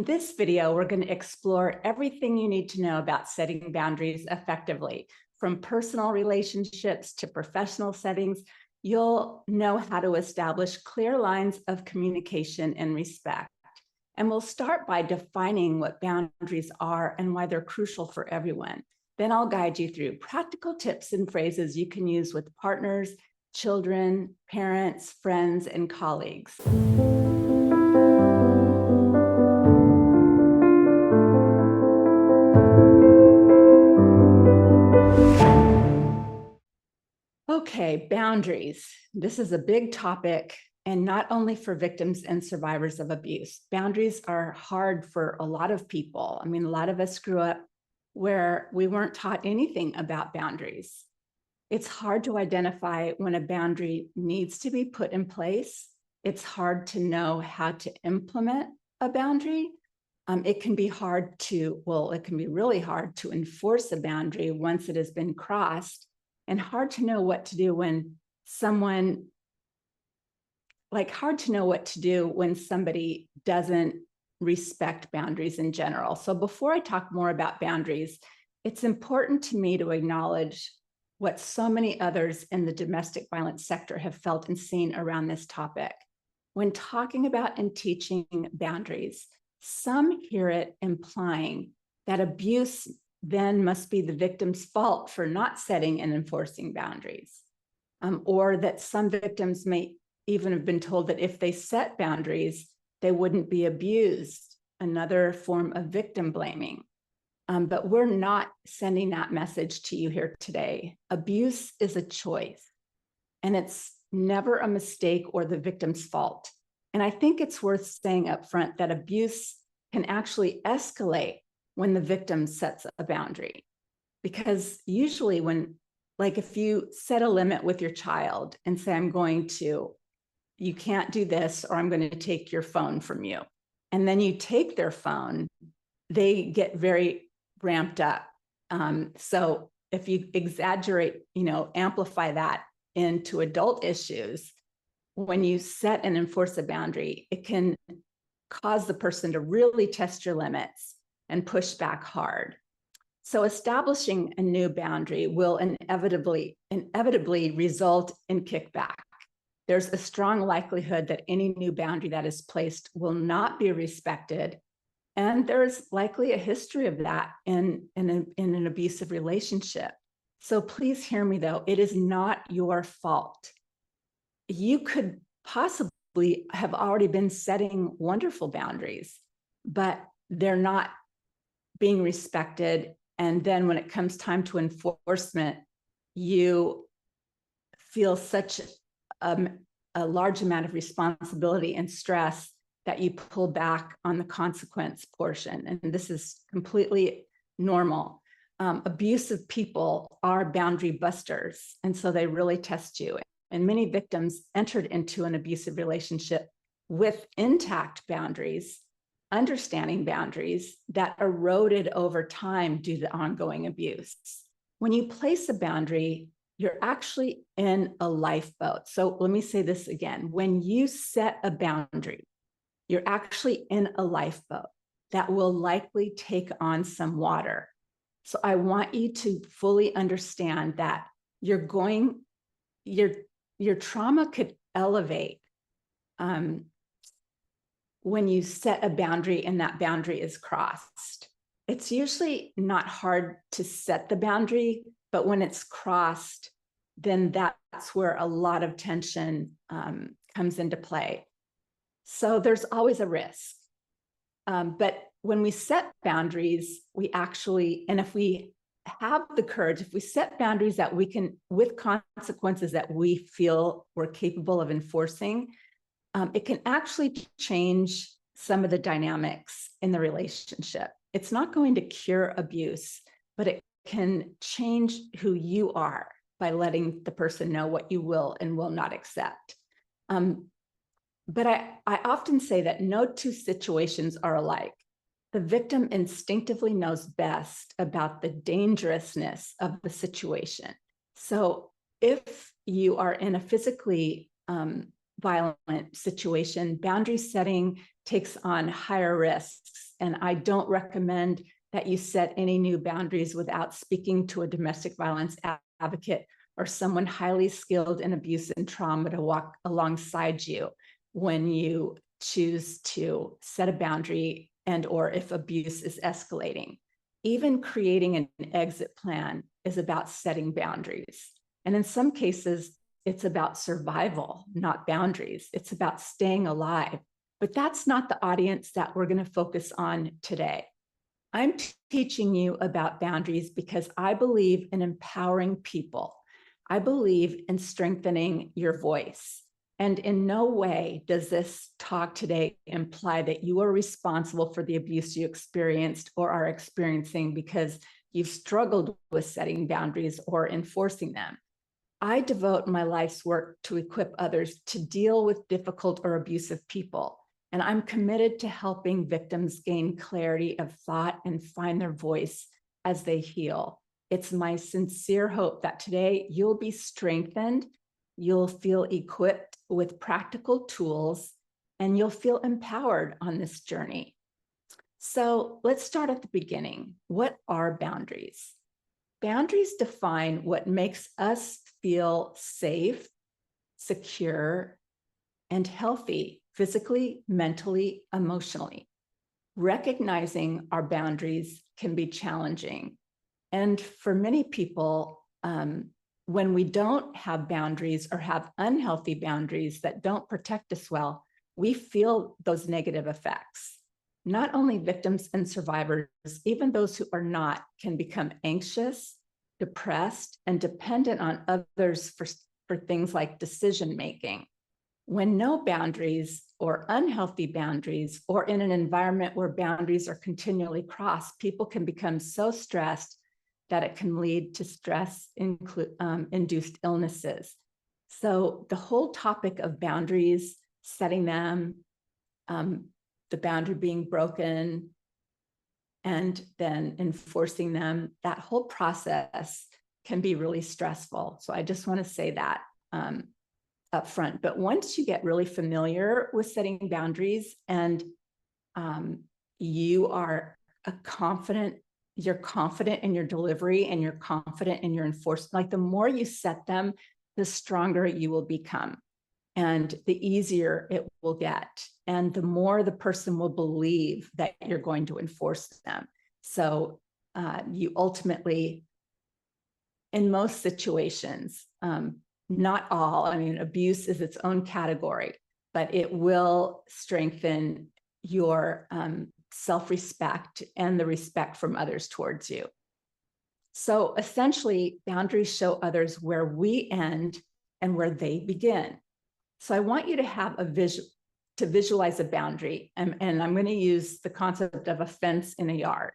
In this video, we're going to explore everything you need to know about setting boundaries effectively. From personal relationships to professional settings, you'll know how to establish clear lines of communication and respect. And we'll start by defining what boundaries are and why they're crucial for everyone. Then I'll guide you through practical tips and phrases you can use with partners, children, parents, friends, and colleagues. Okay, boundaries. This is a big topic, and not only for victims and survivors of abuse. Boundaries are hard for a lot of people. I mean, a lot of us grew up where we weren't taught anything about boundaries. It's hard to identify when a boundary needs to be put in place. It's hard to know how to implement a boundary. It can be really hard to enforce a boundary once it has been crossed, and hard to know what to do when somebody doesn't respect boundaries in general. So before I talk more about boundaries, it's important to me to acknowledge what so many others in the domestic violence sector have felt and seen around this topic. When talking about and teaching boundaries, some hear it implying that abuse then must be the victim's fault for not setting and enforcing boundaries, or that some victims may even have been told that if they set boundaries, they wouldn't be abused, another form of victim blaming. But we're not sending that message to you here today. Abuse is a choice, and it's never a mistake or the victim's fault. And I think it's worth saying up front that abuse can actually escalate when the victim sets a boundary. Because usually if you set a limit with your child and say, you can't do this, or I'm going to take your phone from you. And then you take their phone, they get very ramped up. So if you exaggerate, amplify that into adult issues, when you set and enforce a boundary, it can cause the person to really test your limits and push back hard. So establishing a new boundary will inevitably result in kickback. There's a strong likelihood that any new boundary that is placed will not be respected. And there's likely a history of that in an abusive relationship. So please hear me though, it is not your fault. You could possibly have already been setting wonderful boundaries, but they're not being respected. And then when it comes time to enforcement, you feel such a large amount of responsibility and stress that you pull back on the consequence portion. And this is completely normal. Abusive people are boundary busters, and so they really test you. And many victims entered into an abusive relationship with intact boundaries, understanding boundaries that eroded over time due to ongoing abuse. When you place a boundary, you're actually in a lifeboat. So let me say this again. When you set a boundary, you're actually in a lifeboat that will likely take on some water. So I want you to fully understand that your trauma could elevate when you set a boundary and that boundary is crossed. It's usually not hard to set the boundary, but when it's crossed, then that's where a lot of tension comes into play. So there's always a risk. But when we set boundaries, if we have the courage, if we set boundaries that we can, with consequences that we feel we're capable of enforcing, it can actually change some of the dynamics in the relationship. It's not going to cure abuse, but it can change who you are by letting the person know what you will and will not accept. But I often say that no two situations are alike. The victim instinctively knows best about the dangerousness of the situation. So if you are in a physically violent situation, boundary setting takes on higher risks. And I don't recommend that you set any new boundaries without speaking to a domestic violence advocate or someone highly skilled in abuse and trauma to walk alongside you when you choose to set a boundary and or if abuse is escalating. Even creating an exit plan is about setting boundaries. And in some cases, it's about survival, not boundaries. It's about staying alive. But that's not the audience that we're going to focus on today. I'm teaching you about boundaries because I believe in empowering people. I believe in strengthening your voice. And in no way does this talk today imply that you are responsible for the abuse you experienced or are experiencing because you've struggled with setting boundaries or enforcing them. I devote my life's work to equip others to deal with difficult or abusive people. And I'm committed to helping victims gain clarity of thought and find their voice as they heal. It's my sincere hope that today you'll be strengthened, you'll feel equipped with practical tools, and you'll feel empowered on this journey. So let's start at the beginning. What are boundaries? Boundaries define what makes us feel safe, secure, and healthy physically, mentally, emotionally. Recognizing our boundaries can be challenging. And for many people, when we don't have boundaries or have unhealthy boundaries that don't protect us well, we feel those negative effects. Not only victims and survivors, even those who are not can become anxious, depressed, and dependent on others for things like decision-making. When no boundaries or unhealthy boundaries, or in an environment where boundaries are continually crossed, people can become so stressed that it can lead to stress-induced illnesses. So the whole topic of boundaries, setting them, the boundary being broken, and then enforcing them, that whole process can be really stressful. So I just want to say that up front. But once you get really familiar with setting boundaries and you are you're confident in your delivery and you're confident in your enforcement, like the more you set them, the stronger you will become and the easier it will get. And the more the person will believe that you're going to enforce them. So you ultimately, in most situations, not all, I mean, abuse is its own category, but it will strengthen your self-respect and the respect from others towards you. So essentially, boundaries show others where we end and where they begin. So I want you to have to visualize a boundary, and I'm going to use the concept of a fence in a yard.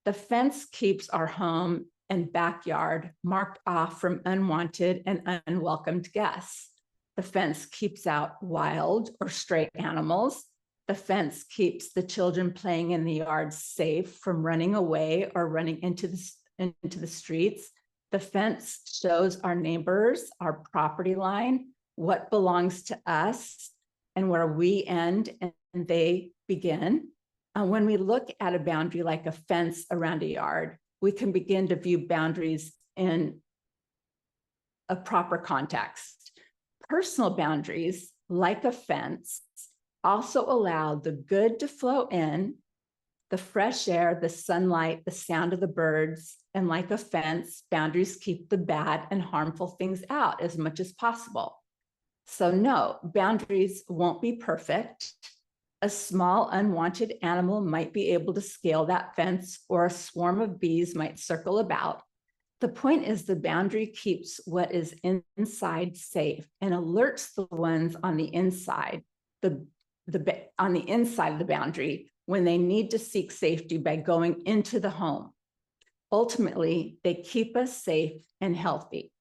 The fence keeps our home and backyard marked off from unwanted and unwelcomed guests. The fence keeps out wild or stray animals. The fence keeps the children playing in the yard safe from running away or running into the streets. The fence shows our neighbors, our property line, what belongs to us, and where we end and they begin. When we look at a boundary like a fence around a yard, we can begin to view boundaries in a proper context. Personal boundaries, like a fence, also allow the good to flow in, the fresh air, the sunlight, the sound of the birds, and like a fence, boundaries keep the bad and harmful things out as much as possible. So no, boundaries won't be perfect. A small unwanted animal might be able to scale that fence, or a swarm of bees might circle about. The point is the boundary keeps what is inside safe and alerts the ones on the inside, on the inside of the boundary when they need to seek safety by going into the home. Ultimately, they keep us safe and healthy.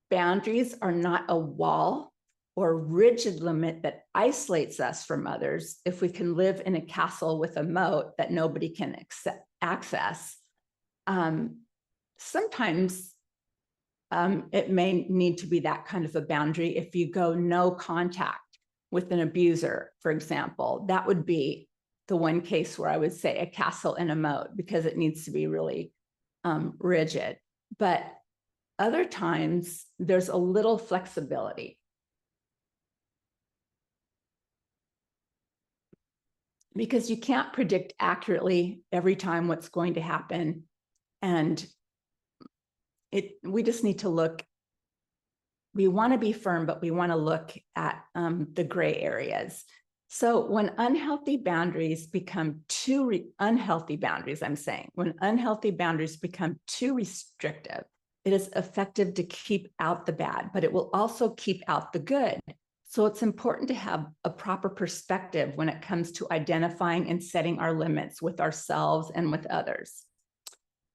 Boundaries are not a wall or rigid limit that isolates us from others. If we can live in a castle with a moat that nobody can access, sometimes it may need to be that kind of a boundary. If you go no contact with an abuser, for example, that would be the one case where I would say a castle in a moat, because it needs to be really rigid. But other times there's a little flexibility. Because you can't predict accurately every time what's going to happen. And we just need to look, we want to be firm, but we want to look at the gray areas. So when unhealthy boundaries become unhealthy boundaries become too restrictive, it is effective to keep out the bad, but it will also keep out the good. So it's important to have a proper perspective when it comes to identifying and setting our limits with ourselves and with others.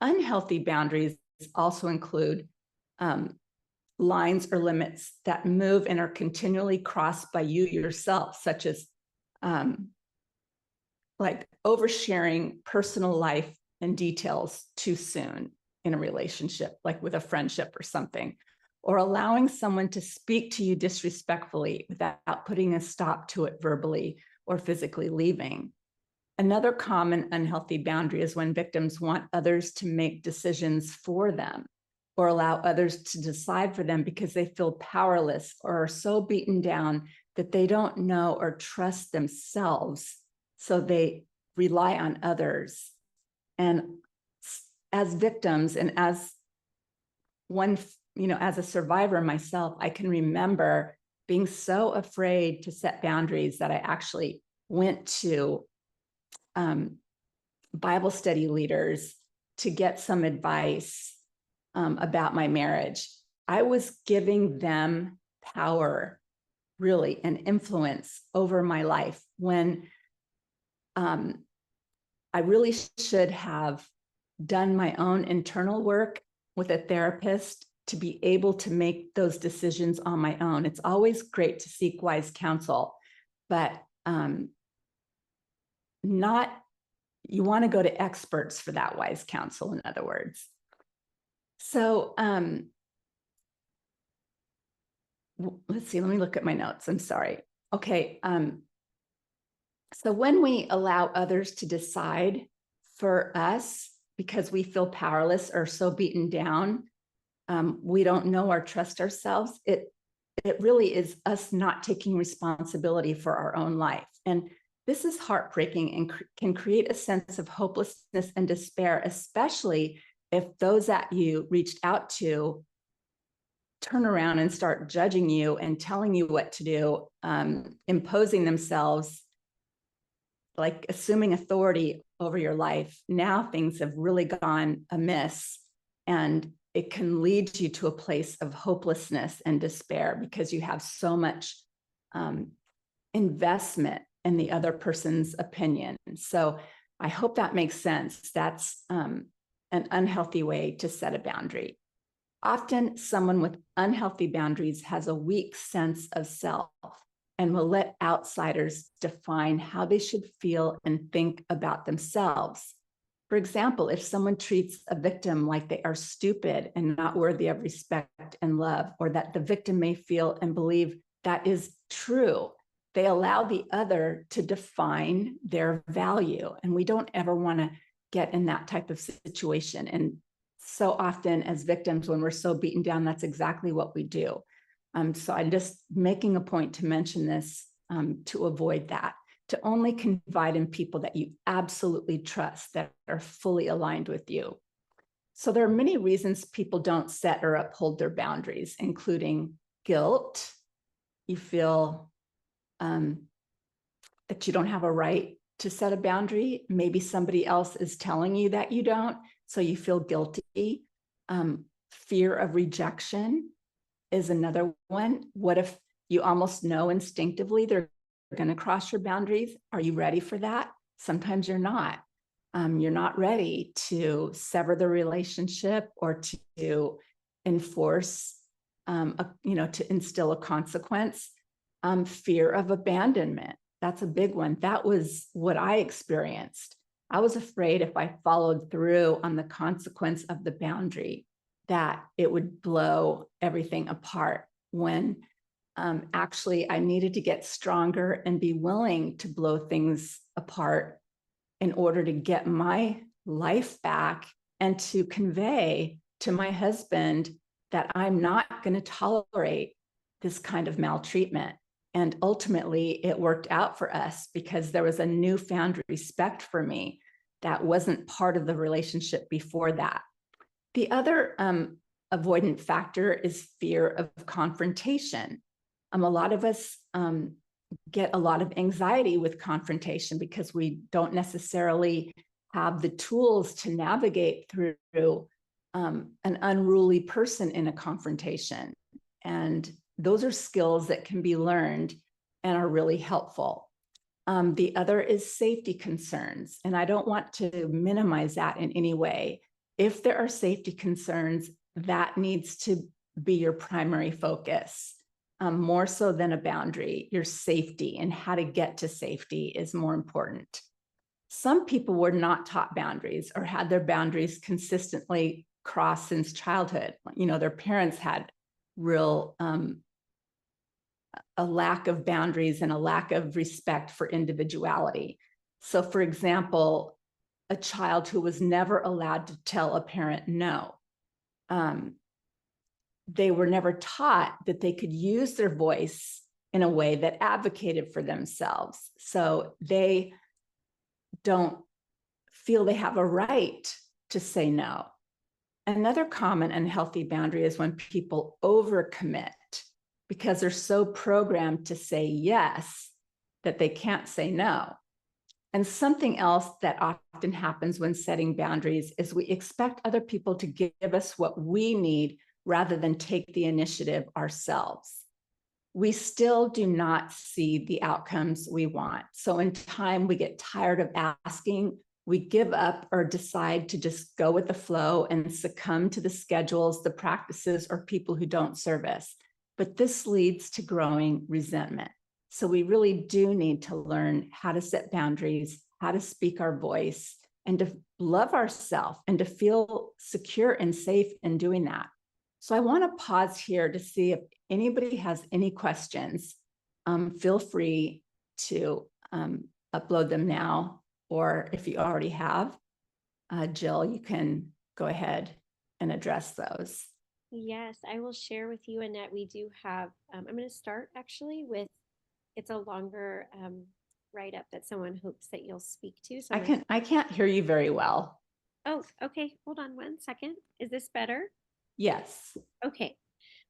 Unhealthy boundaries also include lines or limits that move and are continually crossed by you yourself, such as like oversharing personal life and details too soon in a relationship, like with a friendship or something, or allowing someone to speak to you disrespectfully without putting a stop to it verbally or physically leaving. Another common unhealthy boundary is when victims want others to make decisions for them or allow others to decide for them because they feel powerless or are so beaten down that they don't know or trust themselves. So they rely on others. And as victims and as one, as a survivor myself, I can remember being so afraid to set boundaries that I actually went to Bible study leaders to get some advice about my marriage. I was giving them power, really, and influence over my life when I really should have done my own internal work with a therapist to be able to make those decisions on my own. It's always great to seek wise counsel, but you want to go to experts for that wise counsel, in other words. So let's see, let me look at my notes. I'm sorry. Okay. So when we allow others to decide for us because we feel powerless or so beaten down, we don't know or trust ourselves, it really is us not taking responsibility for our own life. And this is heartbreaking and can create a sense of hopelessness and despair, especially if those that you reached out to turn around and start judging you and telling you what to do, imposing themselves, like assuming authority over your life. Now things have really gone amiss, and it can lead you to a place of hopelessness and despair because you have so much investment in the other person's opinion. So I hope that makes sense. That's an unhealthy way to set a boundary. Often someone with unhealthy boundaries has a weak sense of self and will let outsiders define how they should feel and think about themselves. For example, if someone treats a victim like they are stupid and not worthy of respect and love, or that the victim may feel and believe that is true, they allow the other to define their value. And we don't ever want to get in that type of situation. And so often as victims, when we're so beaten down, that's exactly what we do. So I'm just making a point to mention this to avoid that, to only confide in people that you absolutely trust, that are fully aligned with you. So there are many reasons people don't set or uphold their boundaries, including guilt. You feel that you don't have a right to set a boundary. Maybe somebody else is telling you that you don't, so you feel guilty. Fear of rejection is another one. What if you almost know instinctively they're going to cross your boundaries? Are you ready for that? Sometimes you're not. You're not ready to sever the relationship or to enforce, to instill a consequence. Fear of abandonment. That's a big one. That was what I experienced. I was afraid if I followed through on the consequence of the boundary, that it would blow everything apart, when actually I needed to get stronger and be willing to blow things apart in order to get my life back and to convey to my husband that I'm not going to tolerate this kind of maltreatment. And ultimately, it worked out for us because there was a newfound respect for me that wasn't part of the relationship before that. The other avoidant factor is fear of confrontation. A lot of us get a lot of anxiety with confrontation because we don't necessarily have the tools to navigate through an unruly person in a confrontation. And those are skills that can be learned and are really helpful. The other is safety concerns, and I don't want to minimize that in any way. If there are safety concerns, that needs to be your primary focus. More so than a boundary, your safety and how to get to safety is more important. Some people were not taught boundaries or had their boundaries consistently crossed since childhood. Their parents had real a lack of boundaries and a lack of respect for individuality. So, for example, a child who was never allowed to tell a parent no. They were never taught that they could use their voice in a way that advocated for themselves. So they don't feel they have a right to say no. Another common unhealthy boundary is when people overcommit because they're so programmed to say yes that they can't say no. And something else that often happens when setting boundaries is we expect other people to give us what we need rather than take the initiative ourselves. We still do not see the outcomes we want. So in time, we get tired of asking, we give up or decide to just go with the flow and succumb to the schedules, the practices, or people who don't serve us. But this leads to growing resentment. So we really do need to learn how to set boundaries, how to speak our voice, and to love ourselves and to feel secure and safe in doing that. So I want to pause here to see if anybody has any questions. Feel free to upload them now, or if you already have, Jill, you can go ahead and address those. Yes, I will share with you, Annette. We do have, I'm going to start actually with, it's a longer write-up that someone hopes that you'll speak to. So I can't hear you very well. Oh, okay. Hold on 1 second. Is this better? Yes. Okay.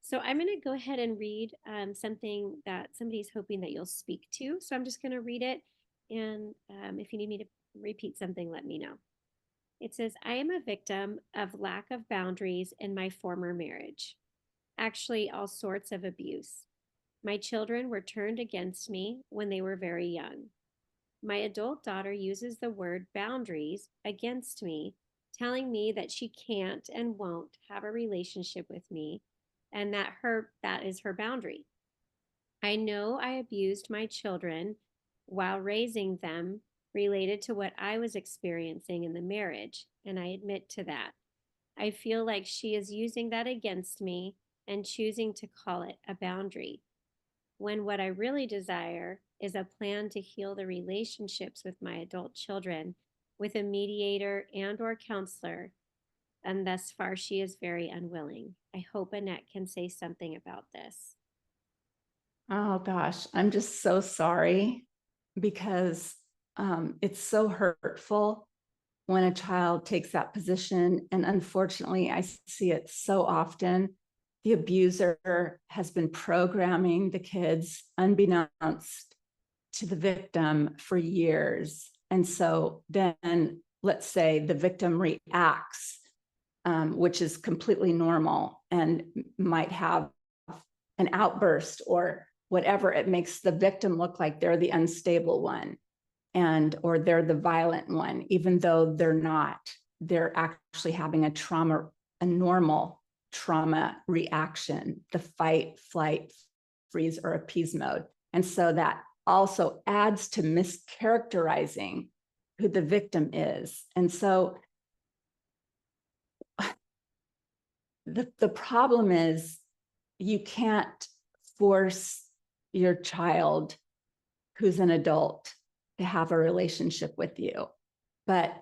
So I'm going to go ahead and read something that somebody's hoping that you'll speak to. So I'm just going to read it. And if you need me to repeat something, let me know. It says, I am a victim of lack of boundaries in my former marriage. Actually, all sorts of abuse. My children were turned against me when they were very young. My adult daughter uses the word boundaries against me, telling me that she can't and won't have a relationship with me and that is her boundary. I know I abused my children while raising them related to what I was experiencing in the marriage, and I admit to that. I feel like she is using that against me and choosing to call it a boundary, when what I really desire is a plan to heal the relationships with my adult children with a mediator and or counselor, and thus far she is very unwilling. I hope Annette can say something about this. Oh gosh, I'm just so sorry because it's so hurtful when a child takes that position. And unfortunately, I see it so often. The abuser has been programming the kids unbeknownst to the victim for years. And so then let's say the victim reacts, which is completely normal and might have an outburst or whatever. It makes the victim look like they're the unstable one or they're the violent one, even though they're not. They're actually having a normal trauma reaction, the fight, flight, freeze, or appease mode. And so that also adds to mischaracterizing who the victim is. And so the problem is you can't force your child who's an adult to have a relationship with you. But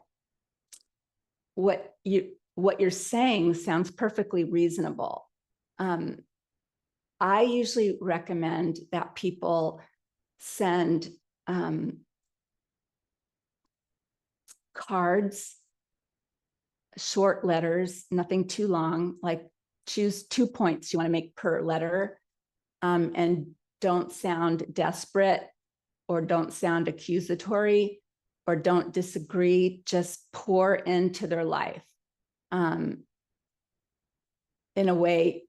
what you're saying sounds perfectly reasonable. I usually recommend that people send cards, short letters, nothing too long, like choose 2 points you want to make per letter, and don't sound desperate or don't sound accusatory or don't disagree, just pour into their life in a way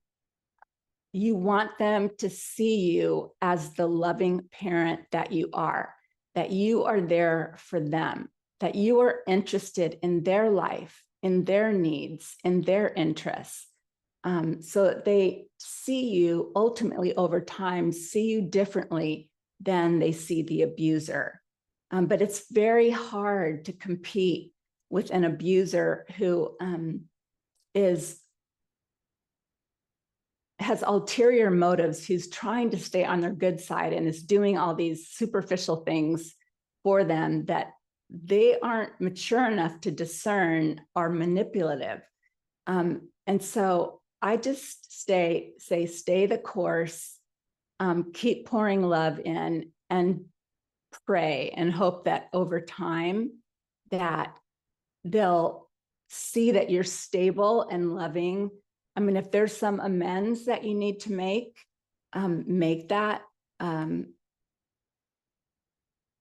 you want them to see you as the loving parent that you are there for them, that you are interested in their life, in their needs, in their interests, so that they see you ultimately over time, see you differently than they see the abuser. But it's very hard to compete with an abuser who has ulterior motives, who's trying to stay on their good side and is doing all these superficial things for them that they aren't mature enough to discern are manipulative. And so I just stay the course, keep pouring love in, and pray and hope that over time that they'll see that you're stable and loving. I mean, if there's some amends that you need to make that.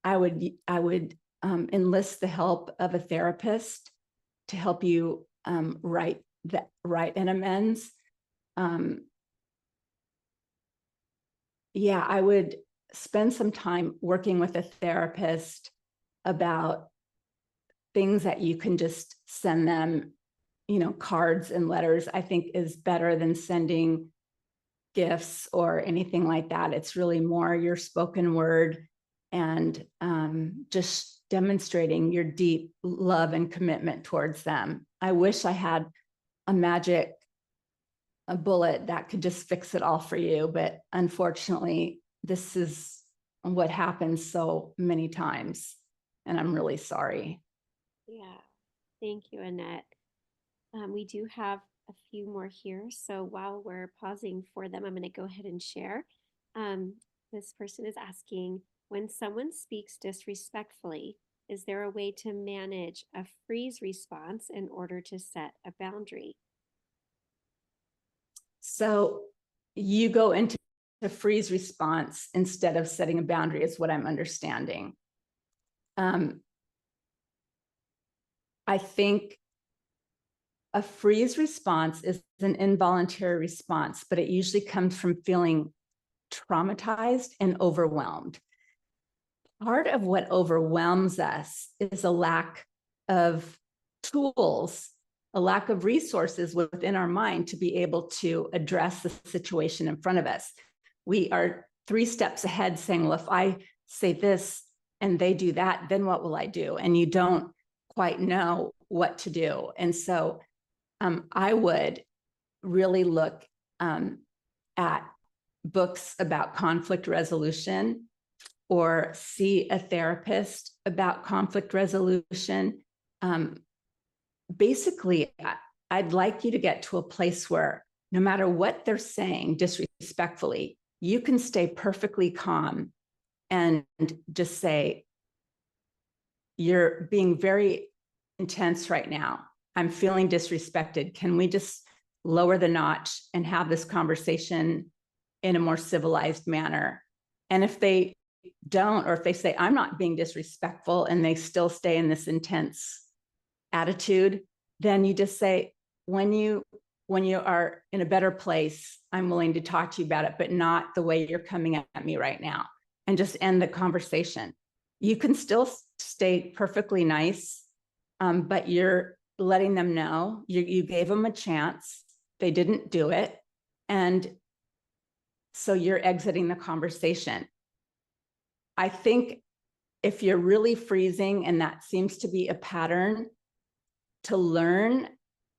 I would enlist the help of a therapist to help you write an amends. Yeah, I would spend some time working with a therapist about things that you can just send them, cards and letters, I think is better than sending gifts or anything like that. It's really more your spoken word and just demonstrating your deep love and commitment towards them. I wish I had a bullet that could just fix it all for you, but unfortunately, this is what happens so many times, and I'm really sorry. Yeah, thank you, Annette. We do have a few more here. So while we're pausing for them, I'm going to go ahead and share. This person is asking, when someone speaks disrespectfully, is there a way to manage a freeze response in order to set a boundary? So you go into the freeze response instead of setting a boundary, is what I'm understanding. I think a freeze response is an involuntary response, but it usually comes from feeling traumatized and overwhelmed. Part of what overwhelms us is a lack of tools, a lack of resources within our mind to be able to address the situation in front of us. We are 3 steps ahead saying, well, if I say this and they do that, then what will I do? And you don't quite know what to do. And so I would really look at books about conflict resolution or see a therapist about conflict resolution. Basically, I'd like you to get to a place where no matter what they're saying disrespectfully, you can stay perfectly calm and just say, you're being very intense right now. I'm feeling disrespected. Can we just lower the notch and have this conversation in a more civilized manner? And if they don't, or if they say, I'm not being disrespectful, and they still stay in this intense attitude, then you just say, when you are in a better place, I'm willing to talk to you about it, but not the way you're coming at me right now, and just end the conversation. You can still stay perfectly nice, but you're letting them know you gave them a chance, they didn't do it, and so you're exiting the conversation. I think if you're really freezing, and that seems to be a pattern, to learn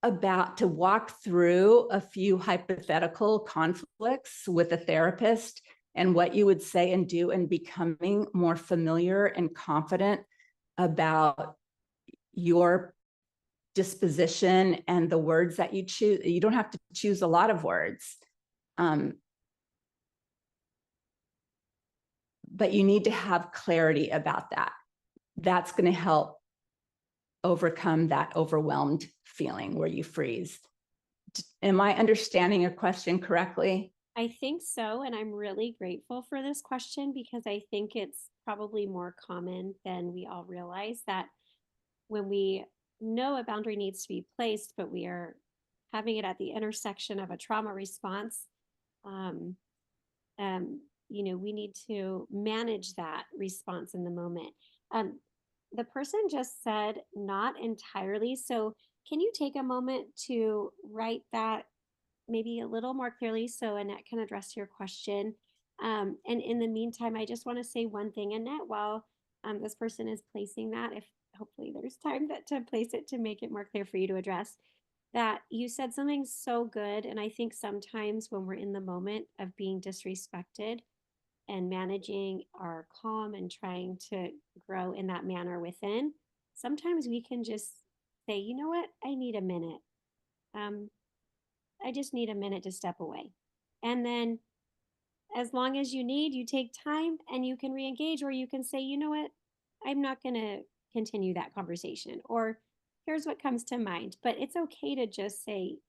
about to walk through a few hypothetical conflicts with a therapist and what you would say and do, and becoming more familiar and confident about your disposition and the words that you choose. You don't have to choose a lot of words, but you need to have clarity about that. That's going to help overcome that overwhelmed feeling where you freeze. Am I understanding your question correctly? I think so. And I'm really grateful for this question because I think it's probably more common than we all realize that when we know a boundary needs to be placed, but we are having it at the intersection of a trauma response, um, we need to manage that response in the moment. Um, the person just said not entirely. So, can you take a moment to write that maybe a little more clearly so Annette can address your question? And in the meantime, I just want to say one thing, Annette, while this person is placing that, if hopefully there's time to place it to make it more clear for you to address, that you said something so good. And I think sometimes when we're in the moment of being disrespected, and managing our calm and trying to grow in that manner within, sometimes we can just say, you know what, I need a minute. Um, I just need a minute to step away. And then as long as you need, you take time and you can re-engage, or you can say, you know what, I'm not going to continue that conversation, or here's what comes to mind. But it's okay to just say,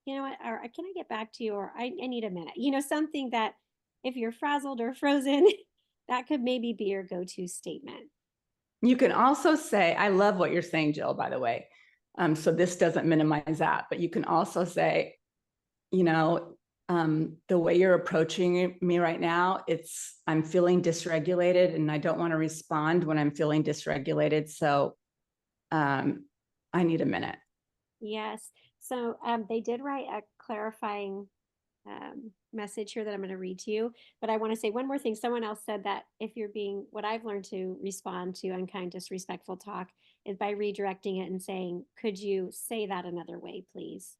you know what, or can I get back to you, or I need a minute, something that if you're frazzled or frozen, that could maybe be your go-to statement. You can also say, I love what you're saying, Jill, by the way. So this doesn't minimize that, but you can also say, the way you're approaching me right now, I'm feeling dysregulated and I don't want to respond when I'm feeling dysregulated. So I need a minute. Yes. So they did write a clarifying message here that I'm going to read to you. But I want to say one more thing. Someone else said that if you're being, what I've learned to respond to unkind, disrespectful talk is by redirecting it and saying, could you say that another way, please?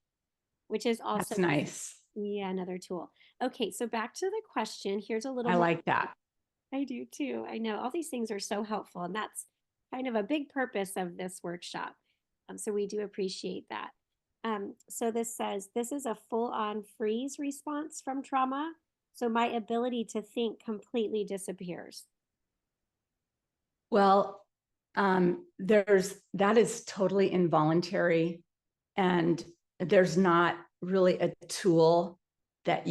Which is also That's nice. another tool. Okay, so back to the question. Here's a little I more. like that. I do too. I know all these things are so helpful, and that's kind of a big purpose of this workshop. So we do appreciate that. So this says, this is a full-on freeze response from trauma. So my ability to think completely disappears. Well, that is totally involuntary, and there's not really a tool that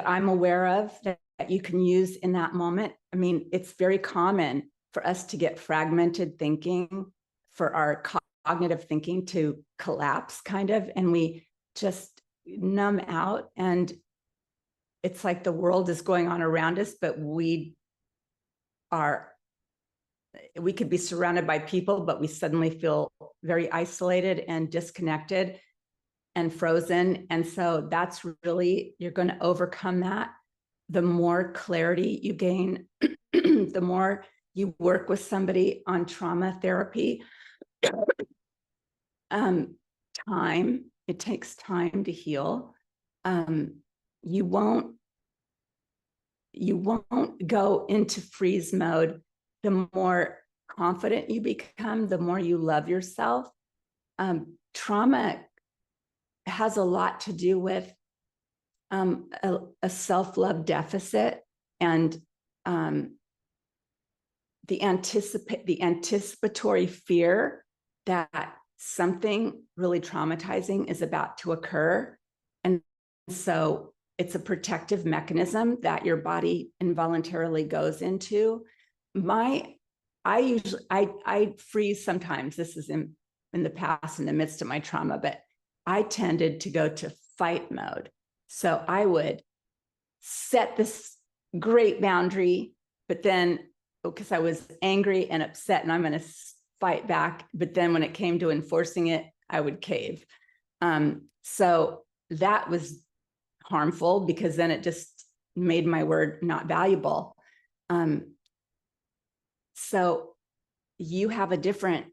I'm aware of that you can use in that moment. I mean, it's very common for us to get fragmented thinking, for our cognitive thinking to collapse kind of, and we just numb out, and it's like the world is going on around us, but we could be surrounded by people, but we suddenly feel very isolated and disconnected and frozen. And so that's really, you're going to overcome that. The more clarity you gain, the more you work with somebody on trauma therapy. It takes time to heal. You won't go into freeze mode. The more confident you become, the more you love yourself. Trauma has a lot to do with a self-love deficit, and the anticipatory fear that something really traumatizing is about to occur. And so it's a protective mechanism that your body involuntarily goes into. I freeze sometimes. This is in the past, in the midst of my trauma, but I tended to go to fight mode. So I would set this great boundary, but then because I was angry and upset and I'm going to fight back, but then when it came to enforcing it, I would cave. So that was harmful because then it just made my word not valuable. So you have a different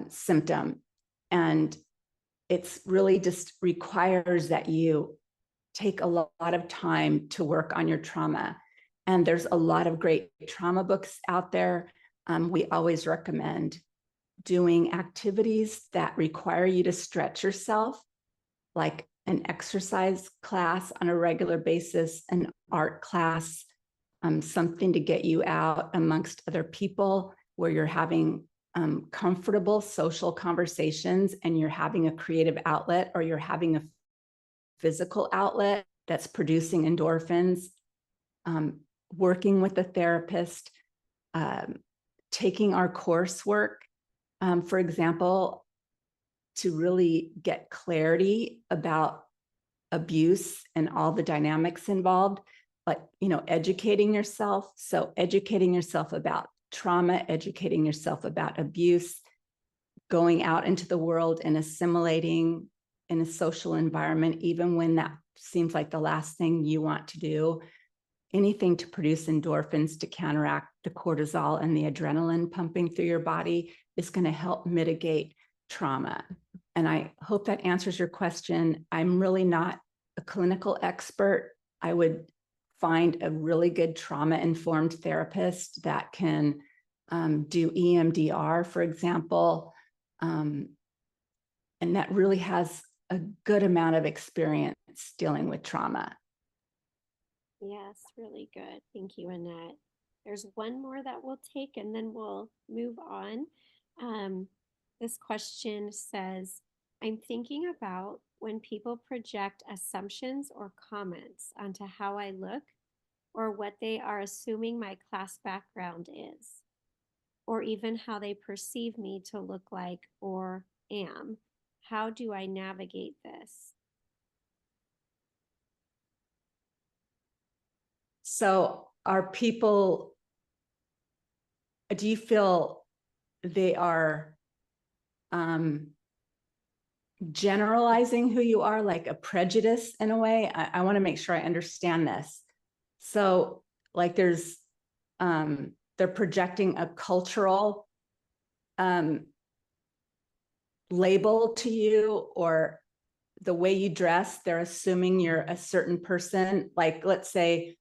symptom, and it's really just requires that you take a lot of time to work on your trauma. And there's a lot of great trauma books out there. We always recommend doing activities that require you to stretch yourself, like an exercise class on a regular basis, an art class, something to get you out amongst other people where you're having comfortable social conversations and you're having a creative outlet, or you're having a physical outlet that's producing endorphins, working with a therapist, taking our coursework, for example, to really get clarity about abuse and all the dynamics involved, but, educating yourself. So educating yourself about trauma, educating yourself about abuse, going out into the world and assimilating in a social environment, even when that seems like the last thing you want to do, anything to produce endorphins to counteract the cortisol and the adrenaline pumping through your body is going to help mitigate trauma. And I hope that answers your question. I'm really not a clinical expert. I would find a really good trauma-informed therapist that can do EMDR, for example, and that really has a good amount of experience dealing with trauma. Yes, really good. Thank you, Annette. There's one more that we'll take and then we'll move on. This question says, I'm thinking about when people project assumptions or comments onto how I look or what they are assuming my class background is, or even how they perceive me to look like or am. How do I navigate this? So are people, do you feel they are generalizing who you are, like a prejudice in a way? I want to make sure I understand this. So like they're projecting a cultural label to you, or the way you dress, they're assuming you're a certain person. Like, let's say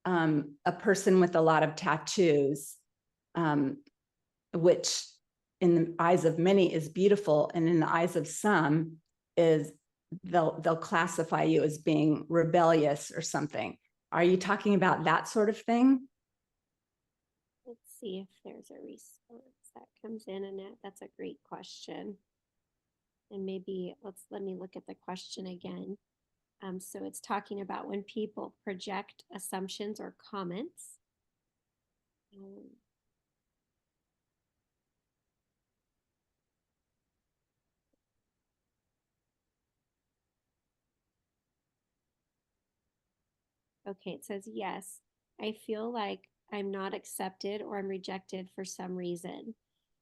a person with a lot of tattoos, which in the eyes of many is beautiful, and in the eyes of some is they'll classify you as being rebellious or something. Are you talking about that sort of thing? Let's see if there's a response that comes in, Annette. That's a great question. And maybe let me look at the question again. So it's talking about when people project assumptions or comments. Okay, it says, yes, I feel like I'm not accepted or I'm rejected for some reason.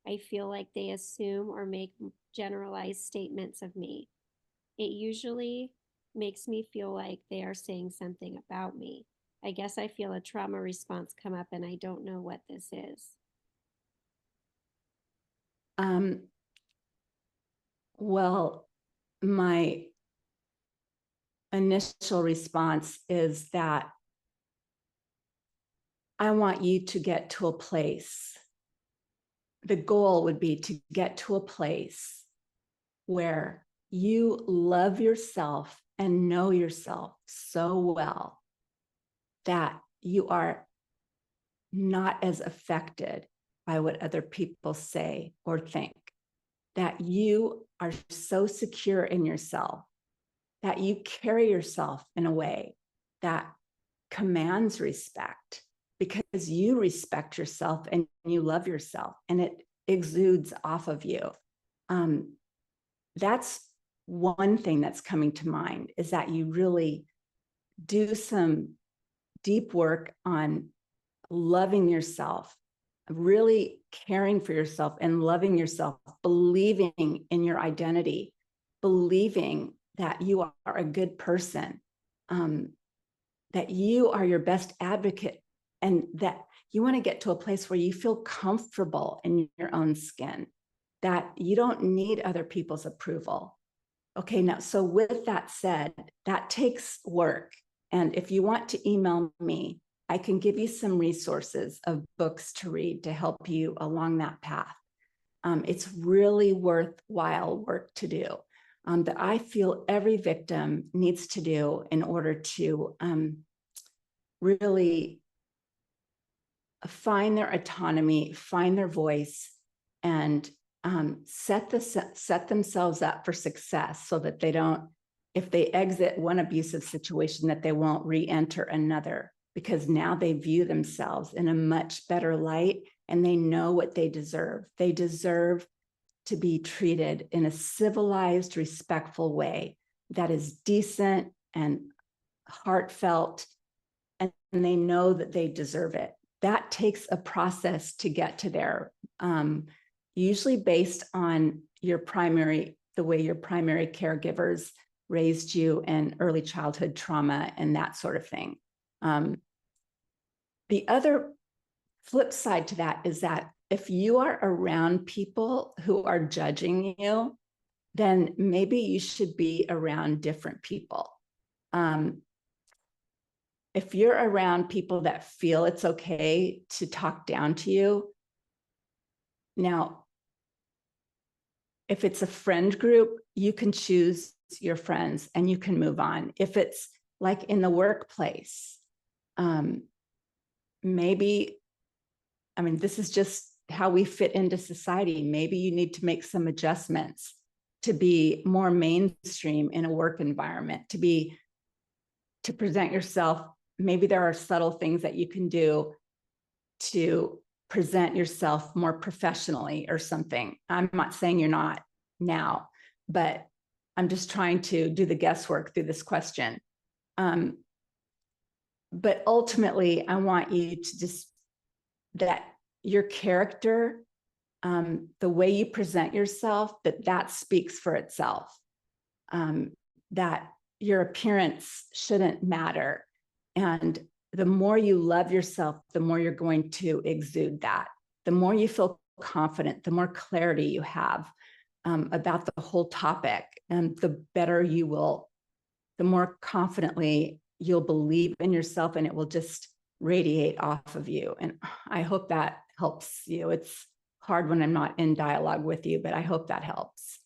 I feel like they assume or make generalized statements of me. It usually makes me feel like they are saying something about me. I guess I feel a trauma response come up and I don't know what this is. Well, my initial response is that I want you to get to a place. The goal would be to get to a place where you love yourself and know yourself so well that you are not as affected by what other people say or think, that you are so secure in yourself, that you carry yourself in a way that commands respect because you respect yourself and you love yourself and it exudes off of you. That's one thing that's coming to mind, is that you really do some deep work on loving yourself, really caring for yourself and loving yourself, believing in your identity, believing that you are a good person, that you are your best advocate, and that you want to get to a place where you feel comfortable in your own skin, that you don't need other people's approval, Okay, now, so with that said, that takes work. And if you want to email me, I can give you some resources of books to read to help you along that path. It's really worthwhile work to do that I feel every victim needs to do in order to really find their autonomy, find their voice, and set themselves up for success so that they don't, if they exit one abusive situation, that they won't re-enter another, because now they view themselves in a much better light and they know what they deserve. They deserve to be treated in a civilized, respectful way that is decent and heartfelt, and they know that they deserve it. That takes a process to get to there, usually based on the way your primary caregivers raised you in early childhood trauma and that sort of thing. The other flip side to that is that if you are around people who are judging you, then maybe you should be around different people. If you're around people that feel it's okay to talk down to you, now, if it's a friend group, you can choose your friends and you can move on. If it's like in the workplace, maybe, I mean, this is just how we fit into society. Maybe you need to make some adjustments to be more mainstream in a work environment, to present yourself. Maybe there are subtle things that you can do to present yourself more professionally or something. I'm not saying you're not now, but I'm just trying to do the guesswork through this question. But ultimately, I want you to just, that your character, the way you present yourself, that speaks for itself. That your appearance shouldn't matter. And the more you love yourself, the more you're going to exude that. The more you feel confident, the more clarity you have about the whole topic, and the better you will, the more confidently you'll believe in yourself, and it will just radiate off of you. And I hope that helps you. It's hard when I'm not in dialogue with you, but I hope that helps.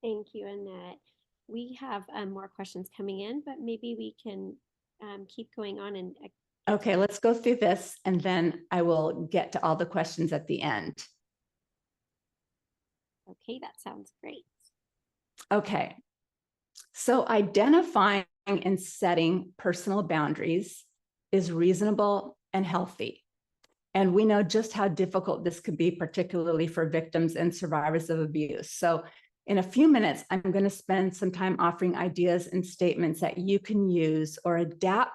Thank you, Annette. We have more questions coming in, but maybe we can keep going on and okay, let's go through this and then I will get to all the questions at the end. Okay, that sounds great. Okay, so identifying and setting personal boundaries is reasonable and healthy. And we know just how difficult this could be, particularly for victims and survivors of abuse. So in a few minutes, I'm going to spend some time offering ideas and statements that you can use or adapt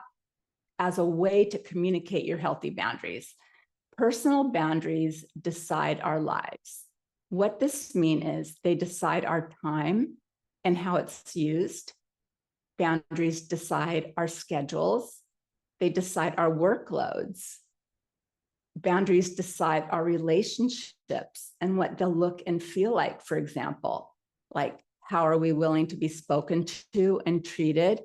as a way to communicate your healthy boundaries. Personal boundaries decide our lives. What this means is they decide our time and how it's used. Boundaries decide our schedules. They decide our workloads. Boundaries decide our relationships and what they'll look and feel like, for example, like how are we willing to be spoken to and treated?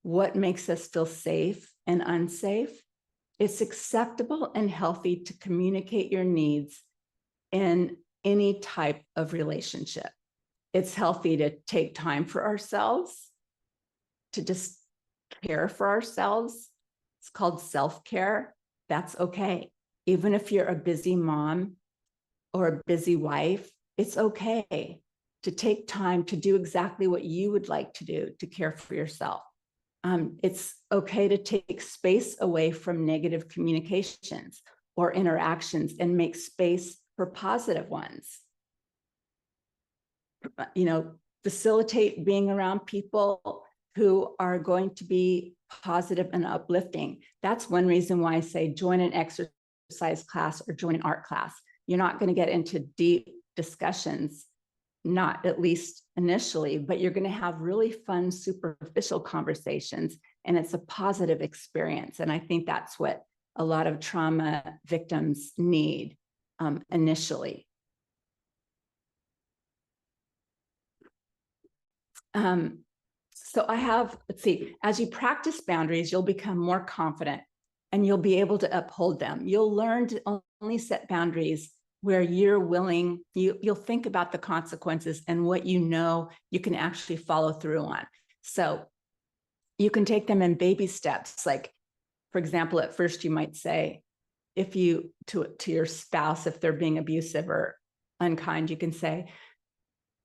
What makes us feel safe and unsafe? It's acceptable and healthy to communicate your needs in any type of relationship. It's healthy to take time for ourselves, to just care for ourselves. It's called self-care. That's okay. Even if you're a busy mom or a busy wife, it's okay to take time to do exactly what you would like to do to care for yourself. It's okay to take space away from negative communications or interactions and make space for positive ones. You know, facilitate being around people who are going to be positive and uplifting. That's one reason why I say join an exercise class or join an art class. You're not going to get into deep discussions, not at least initially, but you're going to have really fun, superficial conversations, and it's a positive experience. And I think that's what a lot of trauma victims need initially. So let's see, as you practice boundaries, you'll become more confident and you'll be able to uphold them. You'll learn to only set boundaries where you're willing, you'll think about the consequences and what you know you can actually follow through on. So you can take them in baby steps. Like, for example, at first you might say, if you, to your spouse, if they're being abusive or unkind, you can say,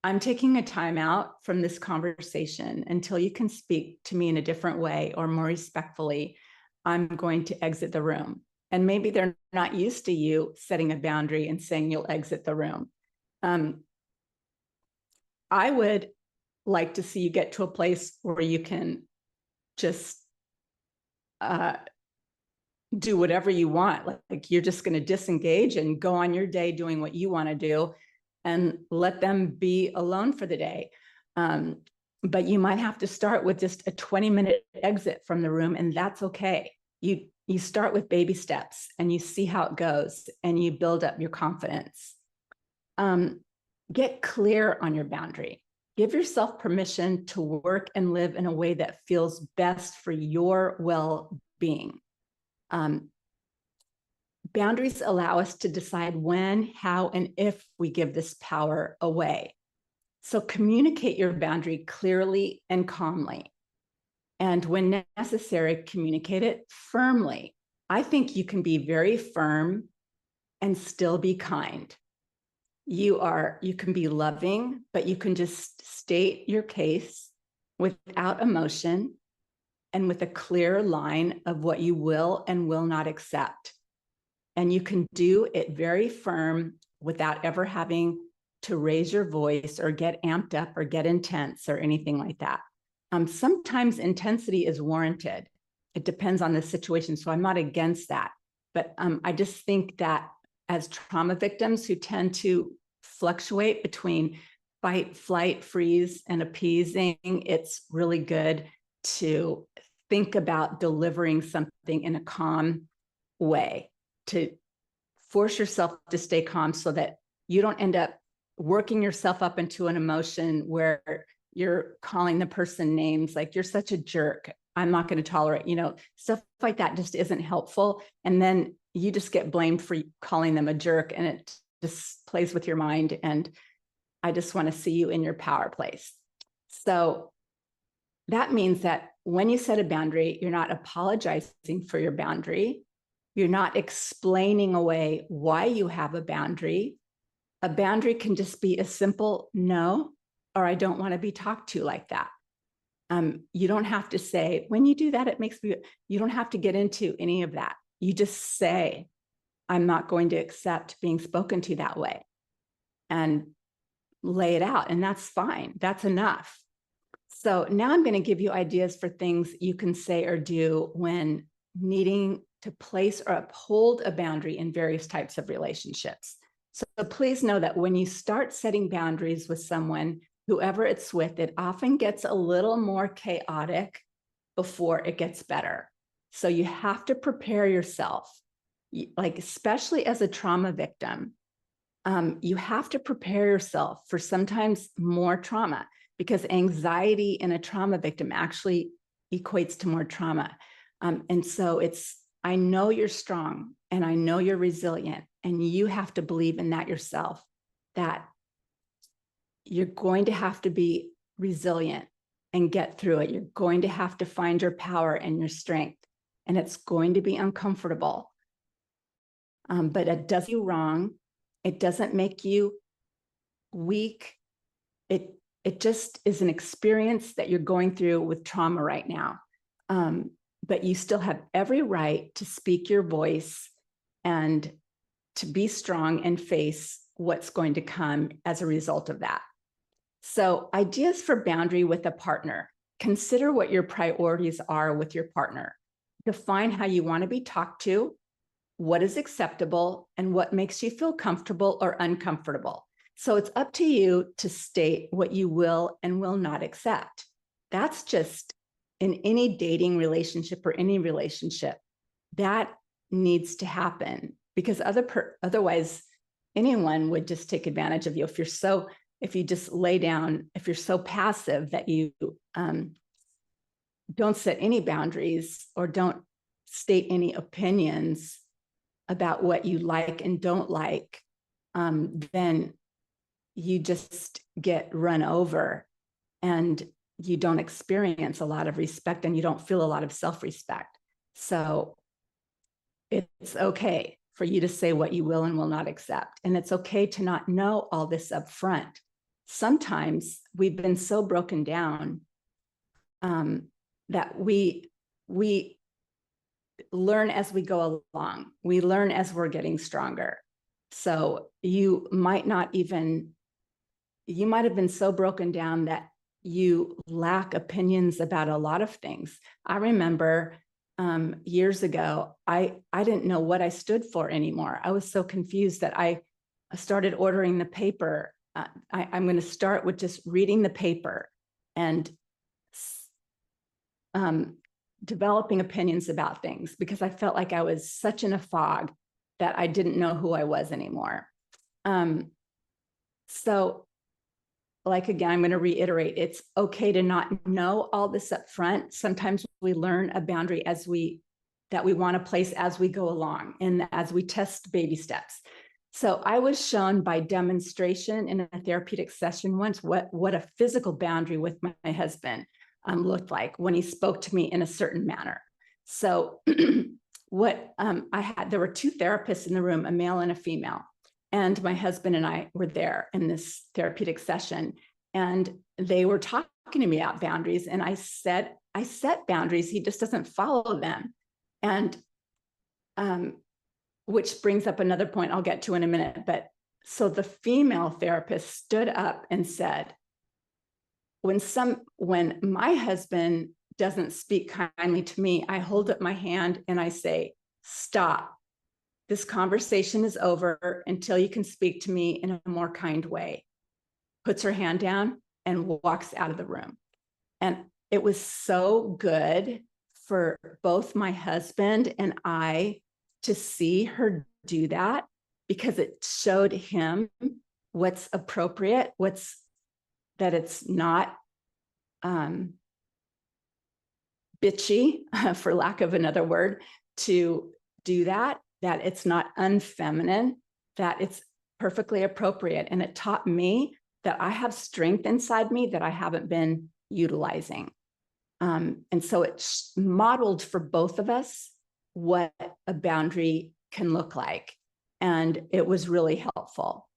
I'm taking a time out from this conversation until you can speak to me in a different way or more respectfully. I'm going to exit the room. And maybe they're not used to you setting a boundary and saying you'll exit the room. I would like to see you get to a place where you can just do whatever you want. Like you're just going to disengage and go on your day doing what you want to do and let them be alone for the day. But you might have to start with just a 20-minute exit from the room, and that's okay. You start with baby steps and you see how it goes and you build up your confidence. Get clear on your boundary. Give yourself permission to work and live in a way that feels best for your well-being. Boundaries allow us to decide when, how, and if we give this power away. So communicate your boundary clearly and calmly. And when necessary, communicate it firmly. I think you can be very firm and still be kind. You can be loving, but you can just state your case without emotion and with a clear line of what you will and will not accept. And you can do it very firm without ever having to raise your voice or get amped up or get intense or anything like that. Sometimes intensity is warranted. It depends on the situation. So I'm not against that. But I just think that as trauma victims who tend to fluctuate between fight, flight, freeze, and appeasing, it's really good to think about delivering something in a calm way, to force yourself to stay calm so that you don't end up working yourself up into an emotion where you're calling the person names like, you're such a jerk, I'm not going to tolerate, stuff like that just isn't helpful. And then you just get blamed for calling them a jerk, and it just plays with your mind. And I just want to see you in your power place. So that means that when you set a boundary, you're not apologizing for your boundary. You're not explaining away why you have a boundary. A boundary can just be a simple no, or I don't want to be talked to like that. You don't have to say, when you do that, it makes me, you don't have to get into any of that. You just say, I'm not going to accept being spoken to that way, and lay it out. And that's fine. That's enough. So now I'm going to give you ideas for things you can say or do when needing to place or uphold a boundary in various types of relationships. So please know that when you start setting boundaries with someone, whoever it's with, it often gets a little more chaotic before it gets better. So you have to prepare yourself, like especially as a trauma victim, you have to prepare yourself for sometimes more trauma, because anxiety in a trauma victim actually equates to more trauma. And so I know you're strong and I know you're resilient, and you have to believe in that yourself, that you're going to have to be resilient and get through it. You're going to have to find your power and your strength, and it's going to be uncomfortable. But it does you wrong. It doesn't make you weak. It just is an experience that you're going through with trauma right now. But you still have every right to speak your voice and to be strong and face what's going to come as a result of that. So, ideas for boundary with a partner. Consider what your priorities are with your partner. Define how you want to be talked to, what is acceptable, and what makes you feel comfortable or uncomfortable. So it's up to you to state what you will and will not accept. That's just in any dating relationship or any relationship, that needs to happen, because otherwise anyone would just take advantage of you. If you're so if you just lay down, if you're so passive that you don't set any boundaries or don't state any opinions about what you like and don't like, then you just get run over and you don't experience a lot of respect and you don't feel a lot of self-respect. So it's okay for you to say what you will and will not accept. And it's okay to not know all this up front. Sometimes we've been so broken down that we learn as we go along. We learn as we're getting stronger. So you might have been so broken down that you lack opinions about a lot of things. I remember years ago, I didn't know what I stood for anymore. I was so confused that I started ordering the paper. I'm going to start with just reading the paper and developing opinions about things, because I felt like I was such in a fog that I didn't know who I was anymore. So like, again, I'm going to reiterate, it's okay to not know all this up front. Sometimes we learn a boundary that we want to place as we go along and as we test baby steps. So I was shown by demonstration in a therapeutic session once what a physical boundary with my husband looked like when he spoke to me in a certain manner. So what there were two therapists in the room, a male and a female. And my husband and I were there in this therapeutic session, and they were talking to me about boundaries. And I set boundaries. He just doesn't follow them. And which brings up another point I'll get to in a minute. But so the female therapist stood up and said, when my husband doesn't speak kindly to me, I hold up my hand and I say, stop. This conversation is over until you can speak to me in a more kind way. Puts her hand down and walks out of the room. And it was so good for both my husband and I to see her do that, because it showed him what's appropriate, that it's not bitchy, for lack of another word, to do that it's not unfeminine, that it's perfectly appropriate. And it taught me that I have strength inside me that I haven't been utilizing. And so it modeled for both of us what a boundary can look like. And it was really helpful.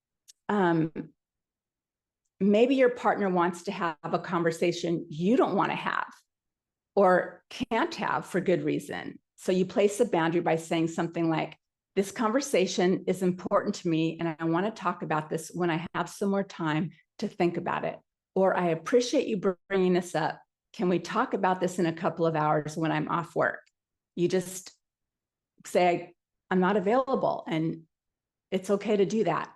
Maybe your partner wants to have a conversation you don't want to have or can't have for good reason. So you place a boundary by saying something like, this conversation is important to me, and I want to talk about this when I have some more time to think about it. Or I appreciate you bringing this up. Can we talk about this in a couple of hours when I'm off work? You just say, I'm not available, and it's okay to do that.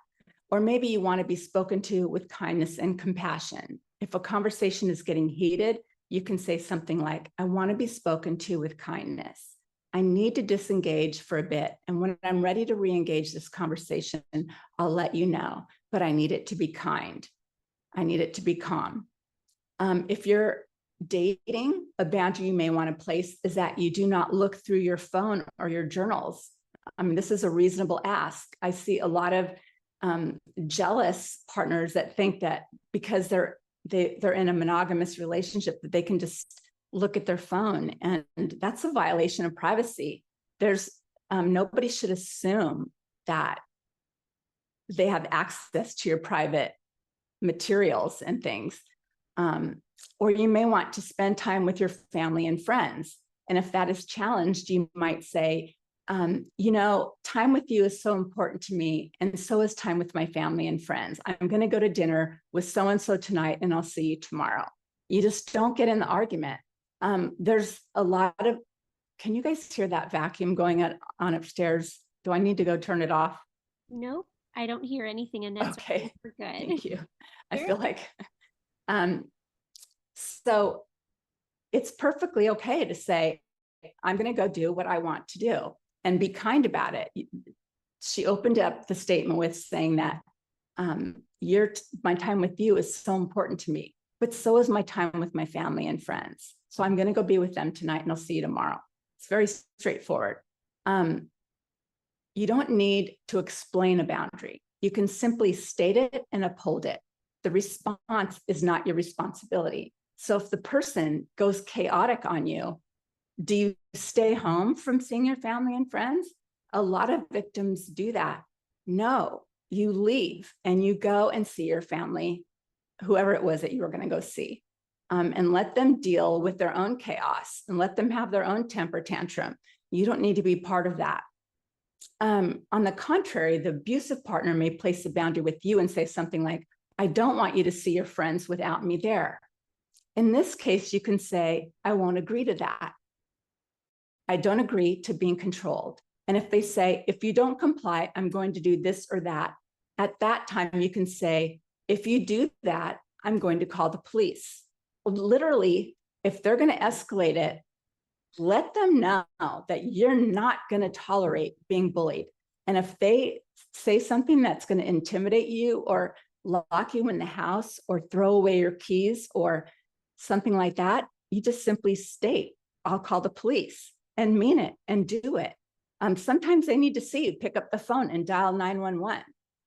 Or maybe you want to be spoken to with kindness and compassion. If a conversation is getting heated, you can say something like, I want to be spoken to with kindness. I need to disengage for a bit. And when I'm ready to re-engage this conversation, I'll let you know, but I need it to be kind. I need it to be calm. If you're dating, a boundary you may want to place is that you do not look through your phone or your journals. I mean, this is a reasonable ask. I see a lot of jealous partners that think that because they're in a monogamous relationship that they can just look at their phone, and that's a violation of privacy. There's nobody should assume that they have access to your private materials and things. Or you may want to spend time with your family and friends. And if that is challenged, you might say, time with you is so important to me, and so is time with my family and friends. I'm going to go to dinner with so-and-so tonight, and I'll see you tomorrow. You just don't get in the argument. There's a lot of, can you guys hear that vacuum going on upstairs? Do I need to go turn it off? Nope, I don't hear anything, and that's okay. We're good. Thank you. I feel like, so it's perfectly okay to say, I'm going to go do what I want to do and be kind about it. She opened up the statement with saying that My time with you is so important to me, but so is my time with my family and friends. So I'm going to go be with them tonight and I'll see you tomorrow. It's very straightforward. You don't need to explain a boundary. You can simply state it and uphold it. The response is not your responsibility. So if the person goes chaotic on you, do you stay home from seeing your family and friends? A lot of victims do that. No, you leave and you go and see your family, whoever it was that you were going to go see, and let them deal with their own chaos and let them have their own temper tantrum. You don't need to be part of that. On the contrary, the abusive partner may place a boundary with you and say something like, I don't want you to see your friends without me there. In this case, you can say, I won't agree to that. I don't agree to being controlled. And if they say, if you don't comply, I'm going to do this or that, at that time, you can say, if you do that, I'm going to call the police. Literally, if they're going to escalate it, let them know that you're not going to tolerate being bullied. And if they say something that's going to intimidate you or lock you in the house or throw away your keys or something like that, you just simply state, I'll call the police, and mean it and do it. Sometimes they need to see you pick up the phone and dial 911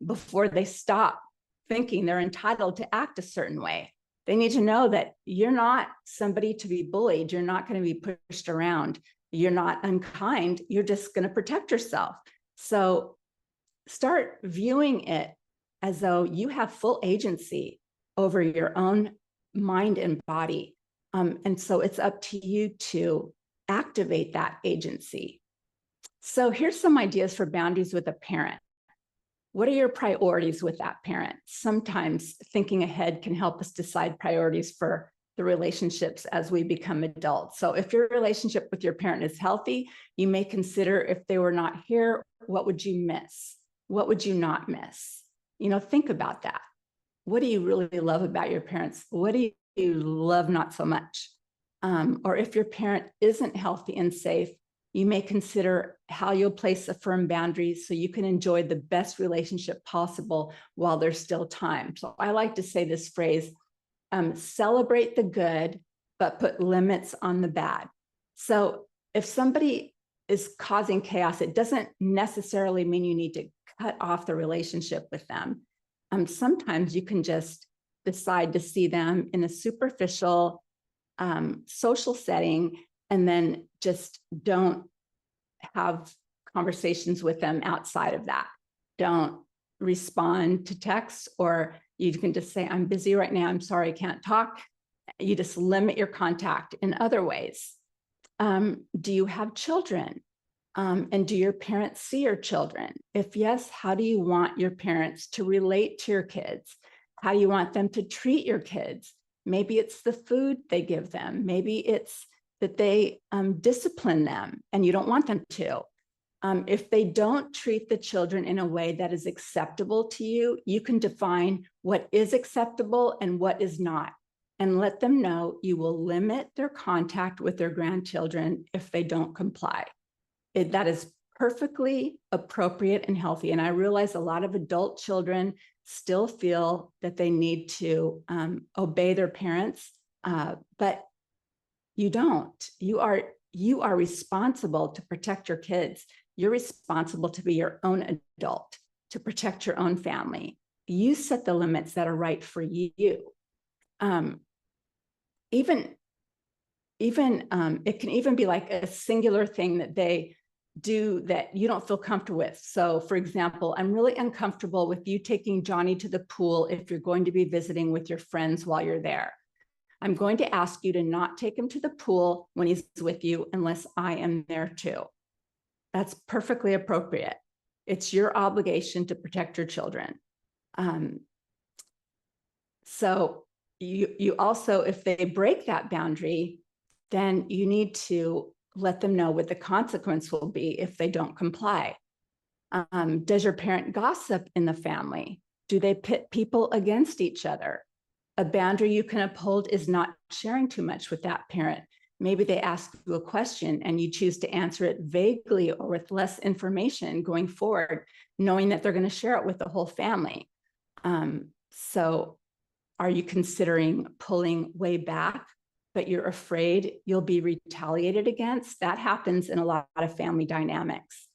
before they stop thinking they're entitled to act a certain way. They need to know that you're not somebody to be bullied. You're not going to be pushed around. You're not unkind. You're just going to protect yourself. So start viewing it as though you have full agency over your own mind and body. And so it's up to you to activate that agency. So here's some ideas for boundaries with a parent. What are your priorities with that parent? Sometimes thinking ahead can help us decide priorities for the relationships as we become adults. So if your relationship with your parent is healthy, you may consider, if they were not here, what would you miss? What would you not miss? Think about that. What do you really love about your parents? What do you love not so much? Or if your parent isn't healthy and safe, you may consider how you'll place a firm boundary so you can enjoy the best relationship possible while there's still time. So I like to say this phrase, celebrate the good, but put limits on the bad. So if somebody is causing chaos, it doesn't necessarily mean you need to cut off the relationship with them. Sometimes you can just decide to see them in a superficial social setting, and then just don't have conversations with them outside of that. Don't respond to texts, or you can just say, I'm busy right now. I'm sorry, I can't talk. You just limit your contact in other ways. Do you have children? And do your parents see your children? If yes, how do you want your parents to relate to your kids? How do you want them to treat your kids? Maybe it's the food they give them. Maybe it's that they discipline them and you don't want them to. If they don't treat the children in a way that is acceptable to you, you can define what is acceptable and what is not, and let them know you will limit their contact with their grandchildren if they don't comply. That is perfectly appropriate and healthy. And I realize a lot of adult children still feel that they need to obey their parents, but you don't. You are responsible to protect your kids. You're responsible to be your own adult, to protect your own family. You set the limits that are right for you. It can even be like a singular thing that they do that you don't feel comfortable with. So for example, I'm really uncomfortable with you taking Johnny to the pool if you're going to be visiting with your friends while you're there. I'm going to ask you to not take him to the pool when he's with you unless I am there too. That's perfectly appropriate. It's your obligation to protect your children. So you also, if they break that boundary, then you need to let them know what the consequence will be if they don't comply. Does your parent gossip in the family? Do they pit people against each other? A boundary you can uphold is not sharing too much with that parent. Maybe they ask you a question and you choose to answer it vaguely or with less information going forward, knowing that they're going to share it with the whole family. So are you considering pulling way back, but you're afraid you'll be retaliated against? That happens in a lot of family dynamics,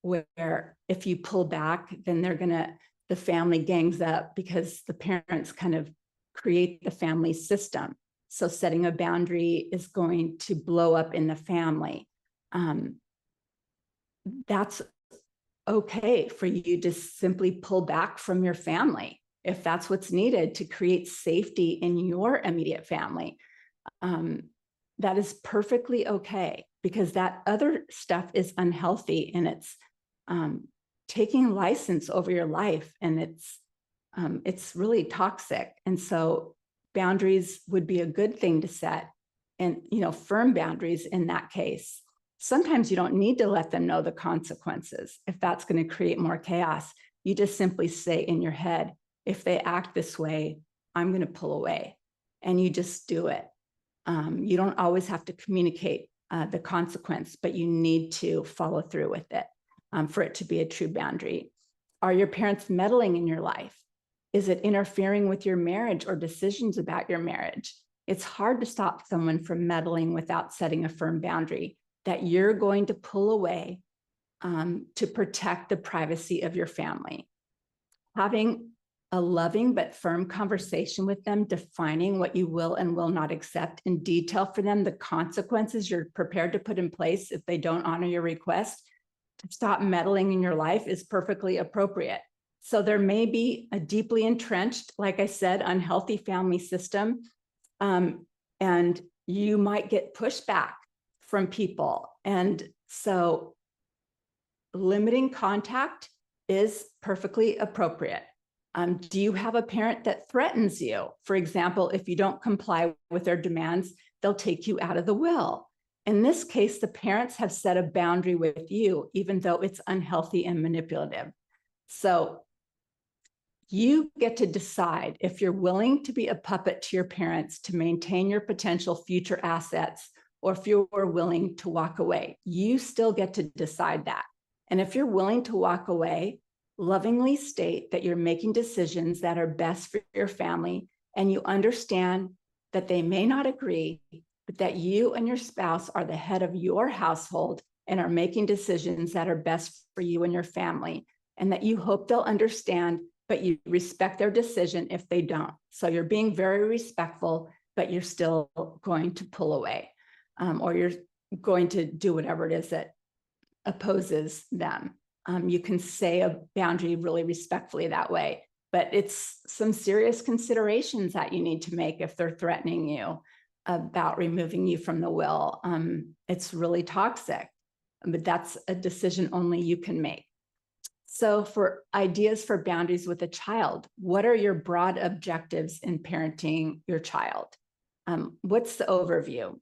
where if you pull back, then the family gangs up because the parents kind of create the family system. So setting a boundary is going to blow up in the family. That's okay for you to simply pull back from your family if that's what's needed to create safety in your immediate family. That is perfectly okay, because that other stuff is unhealthy, and it's taking license over your life, and it's really toxic. And so boundaries would be a good thing to set, and firm boundaries in that case. Sometimes you don't need to let them know the consequences if that's going to create more chaos. You just simply say in your head, if they act this way, I'm going to pull away. And you just do it. You don't always have to communicate the consequence, but you need to follow through with it for it to be a true boundary. Are your parents meddling in your life? Is it interfering with your marriage or decisions about your marriage? It's hard to stop someone from meddling without setting a firm boundary that you're going to pull away to protect the privacy of your family. Having a loving but firm conversation with them, defining what you will and will not accept in detail for them, the consequences you're prepared to put in place if they don't honor your request to stop meddling in your life, is perfectly appropriate. So there may be a deeply entrenched, like I said, unhealthy family system, and you might get pushback from people. And so limiting contact is perfectly appropriate. Do you have a parent that threatens you? For example, if you don't comply with their demands, they'll take you out of the will. In this case, the parents have set a boundary with you, even though it's unhealthy and manipulative. So you get to decide if you're willing to be a puppet to your parents to maintain your potential future assets, or if you're willing to walk away. You still get to decide that. And if you're willing to walk away, lovingly state that you're making decisions that are best for your family, and you understand that they may not agree, but that you and your spouse are the head of your household and are making decisions that are best for you and your family, and that you hope they'll understand, but you respect their decision if they don't. So you're being very respectful, but you're still going to pull away, or you're going to do whatever it is that opposes them. You can say a boundary really respectfully that way, but it's some serious considerations that you need to make if they're threatening you about removing you from the will. It's really toxic, but that's a decision only you can make. So for ideas for boundaries with a child, what are your broad objectives in parenting your child? What's the overview?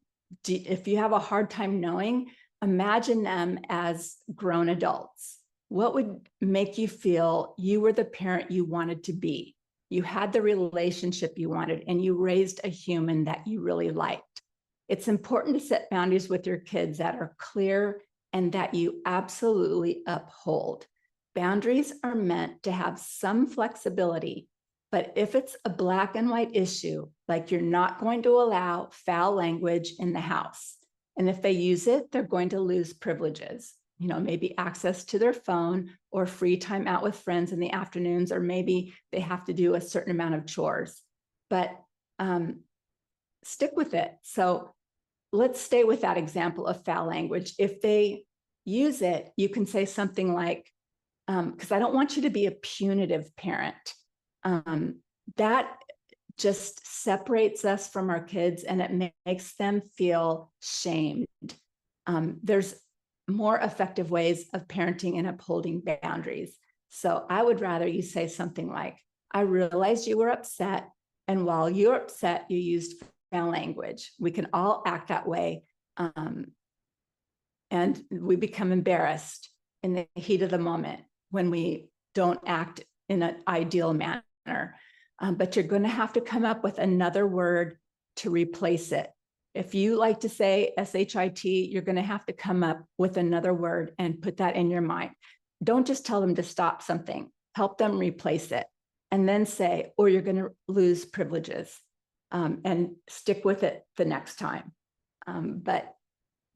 If you have a hard time knowing, imagine them as grown adults. What would make you feel you were the parent you wanted to be? You had the relationship you wanted, and you raised a human that you really liked. It's important to set boundaries with your kids that are clear and that you absolutely uphold. Boundaries are meant to have some flexibility, but if it's a black and white issue, like you're not going to allow foul language in the house, and if they use it, they're going to lose privileges, maybe access to their phone or free time out with friends in the afternoons, or maybe they have to do a certain amount of chores, but stick with it. So let's stay with that example of foul language. If they use it, you can say something like, because I don't want you to be a punitive parent. That just separates us from our kids, and it makes them feel shamed. There's more effective ways of parenting and upholding boundaries. So I would rather you say something like, I realized you were upset, and while you're upset, you used foul language. We can all act that way, and we become embarrassed in the heat of the moment when we don't act in an ideal manner. But you're going to have to come up with another word to replace it. If you like to say SHIT, you're going to have to come up with another word and put that in your mind. Don't just tell them to stop something. Help them replace it. and then say, or you're going to lose privileges, and stick with it the next time. But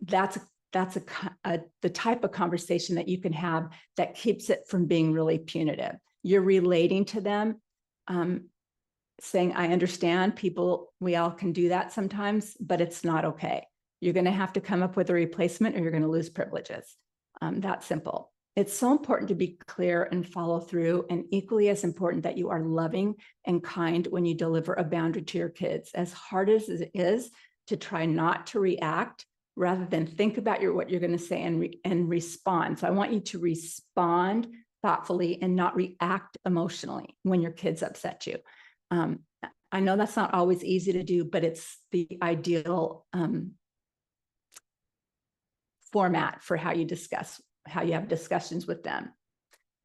that's the type of conversation that you can have that keeps it from being really punitive. You're relating to them, saying, I understand people, we all can do that sometimes, but it's not okay. You're going to have to come up with a replacement or you're going to lose privileges. That's simple. It's so important to be clear and follow through, and equally as important that you are loving and kind when you deliver a boundary to your kids. As hard as it is to try not to react, rather than think about what you're going to say and respond. So I want you to respond thoughtfully and not react emotionally when your kids upset you. I know that's not always easy to do, but it's the ideal format for how you have discussions with them.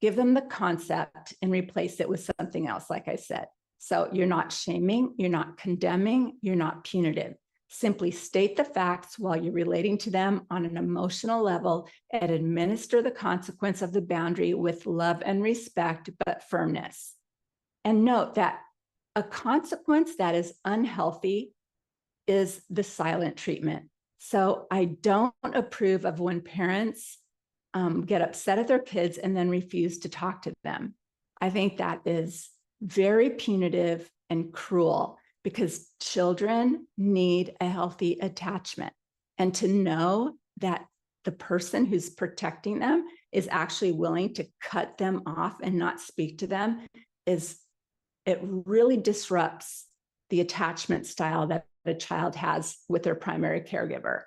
Give them the concept and replace it with something else, like I said. So you're not shaming, you're not condemning, you're not punitive. Simply state the facts while you're relating to them on an emotional level, and administer the consequence of the boundary with love and respect, but firmness. And note that a consequence that is unhealthy is the silent treatment. So I don't approve of when parents get upset at their kids and then refuse to talk to them. I think that is very punitive and cruel, because children need a healthy attachment. And to know that the person who's protecting them is actually willing to cut them off and not speak to them it really disrupts the attachment style that a child has with their primary caregiver.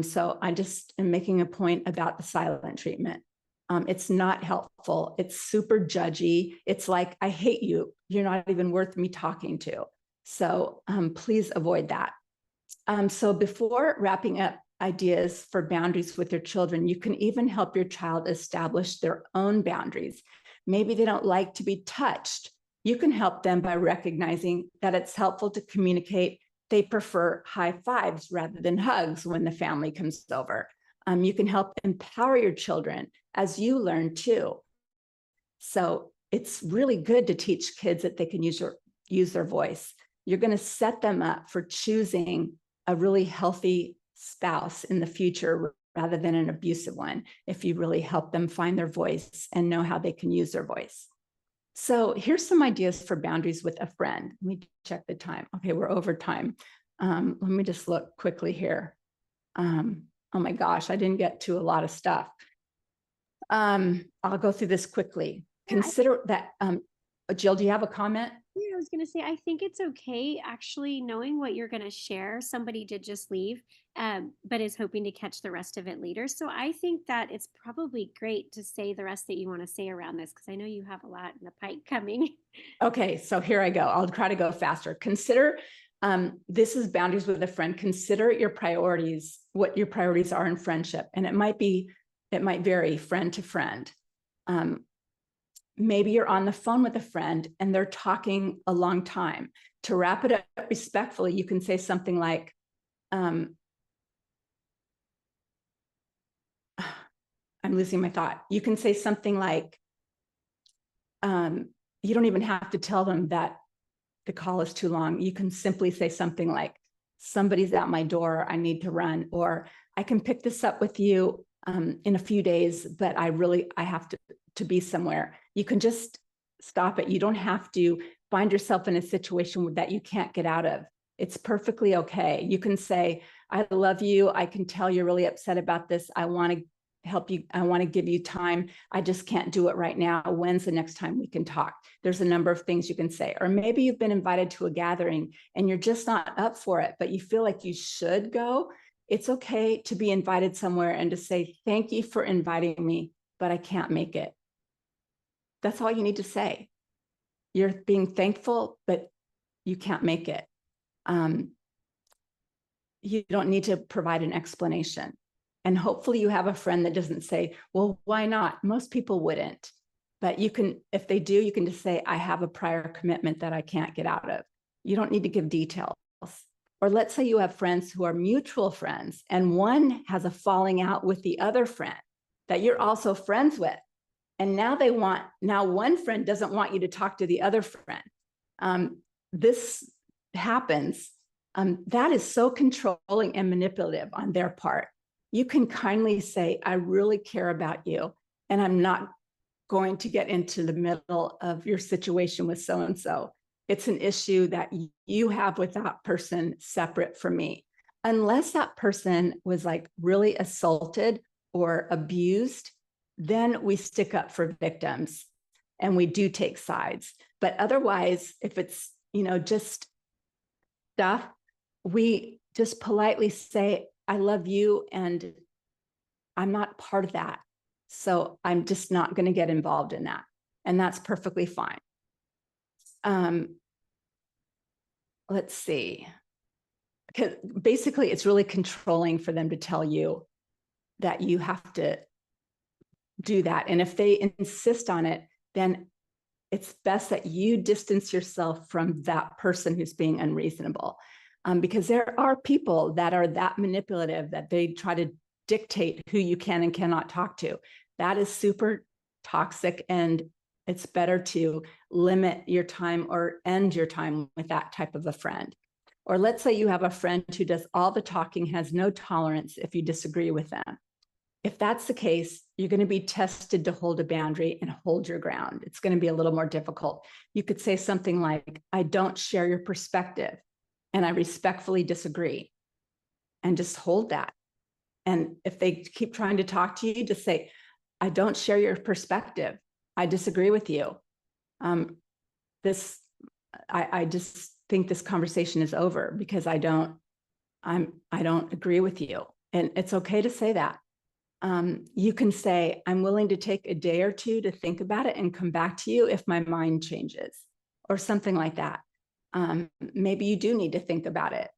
So I just am making a point about the silent treatment. It's not helpful. It's super judgy. It's like, I hate you. You're not even worth me talking to. So please avoid that. So before wrapping up ideas for boundaries with your children, you can even help your child establish their own boundaries. Maybe they don't like to be touched. You can help them by recognizing that it's helpful to communicate they prefer high fives rather than hugs when the family comes over. You can help empower your children as you learn too. So it's really good to teach kids that they can use their voice. You're going to set them up for choosing a really healthy spouse in the future rather than an abusive one, if you really help them find their voice and know how they can use their voice. So here's some ideas for boundaries with a friend. Let me check the time. Okay, we're over time. Let me just look quickly here. Oh my gosh, I didn't get to a lot of stuff. I'll go through this quickly. Yeah, Consider that, Jill, do you have a comment? Yeah, I was going to say, I think it's okay actually knowing what you're going to share. Somebody did just leave, but is hoping to catch the rest of it later. So I think that it's probably great to say the rest that you want to say around this, because I know you have a lot in the pipe coming. Okay, so here I go. I'll try to go faster. Consider, this is boundaries with a friend. Consider your priorities, what your priorities are in friendship. And it might vary friend to friend. Maybe you're on the phone with a friend and they're talking a long time. To wrap it up respectfully, you can say something like, I'm losing my thought. You can say something like, you don't even have to tell them that the call is too long. You can simply say something like, somebody's at my door, I need to run, or I can pick this up with you in a few days, but I have to be somewhere. You can just stop it. You don't have to find yourself in a situation that you can't get out of. It's perfectly okay. You can say, I love you. I can tell you're really upset about this. I want to help you. I want to give you time. I just can't do it right now. When's the next time we can talk? There's a number of things you can say. Or maybe you've been invited to a gathering and you're just not up for it, but you feel like you should go. It's okay to be invited somewhere and to say, thank you for inviting me, but I can't make it. That's all you need to say. You're being thankful, but you can't make it. You don't need to provide an explanation. And hopefully you have a friend that doesn't say, well, why not? Most people wouldn't. But you can, if they do, you can just say, I have a prior commitment that I can't get out of. You don't need to give details. Or let's say you have friends who are mutual friends and one has a falling out with the other friend that you're also friends with. And now one friend doesn't want you to talk to the other friend. This happens. That is so controlling and manipulative on their part. You can kindly say, I really care about you, and I'm not going to get into the middle of your situation with so-and-so. It's an issue that you have with that person separate from me. Unless that person was like really assaulted or abused, then we stick up for victims and we do take sides. But otherwise, if it's, just stuff, we just politely say, I love you and I'm not part of that. So I'm just not going to get involved in that. And that's perfectly fine. Let's see. Because basically it's really controlling for them to tell you that you have to do that. And if they insist on it, then it's best that you distance yourself from that person who's being unreasonable. Because there are people that are that manipulative that they try to dictate who you can and cannot talk to. That is super toxic, and it's better to limit your time or end your time with that type of a friend. Or let's say you have a friend who does all the talking, has no tolerance if you disagree with them. If that's the case, you're going to be tested to hold a boundary and hold your ground. It's going to be a little more difficult. You could say something like, I don't share your perspective and I respectfully disagree, and just hold that. And if they keep trying to talk to you, just say, I don't share your perspective. I disagree with you. I just think this conversation is over because I don't agree with you. And it's okay to say that. You can say, I'm willing to take a day or two to think about it and come back to you if my mind changes, or something like that. Maybe you do need to think about it.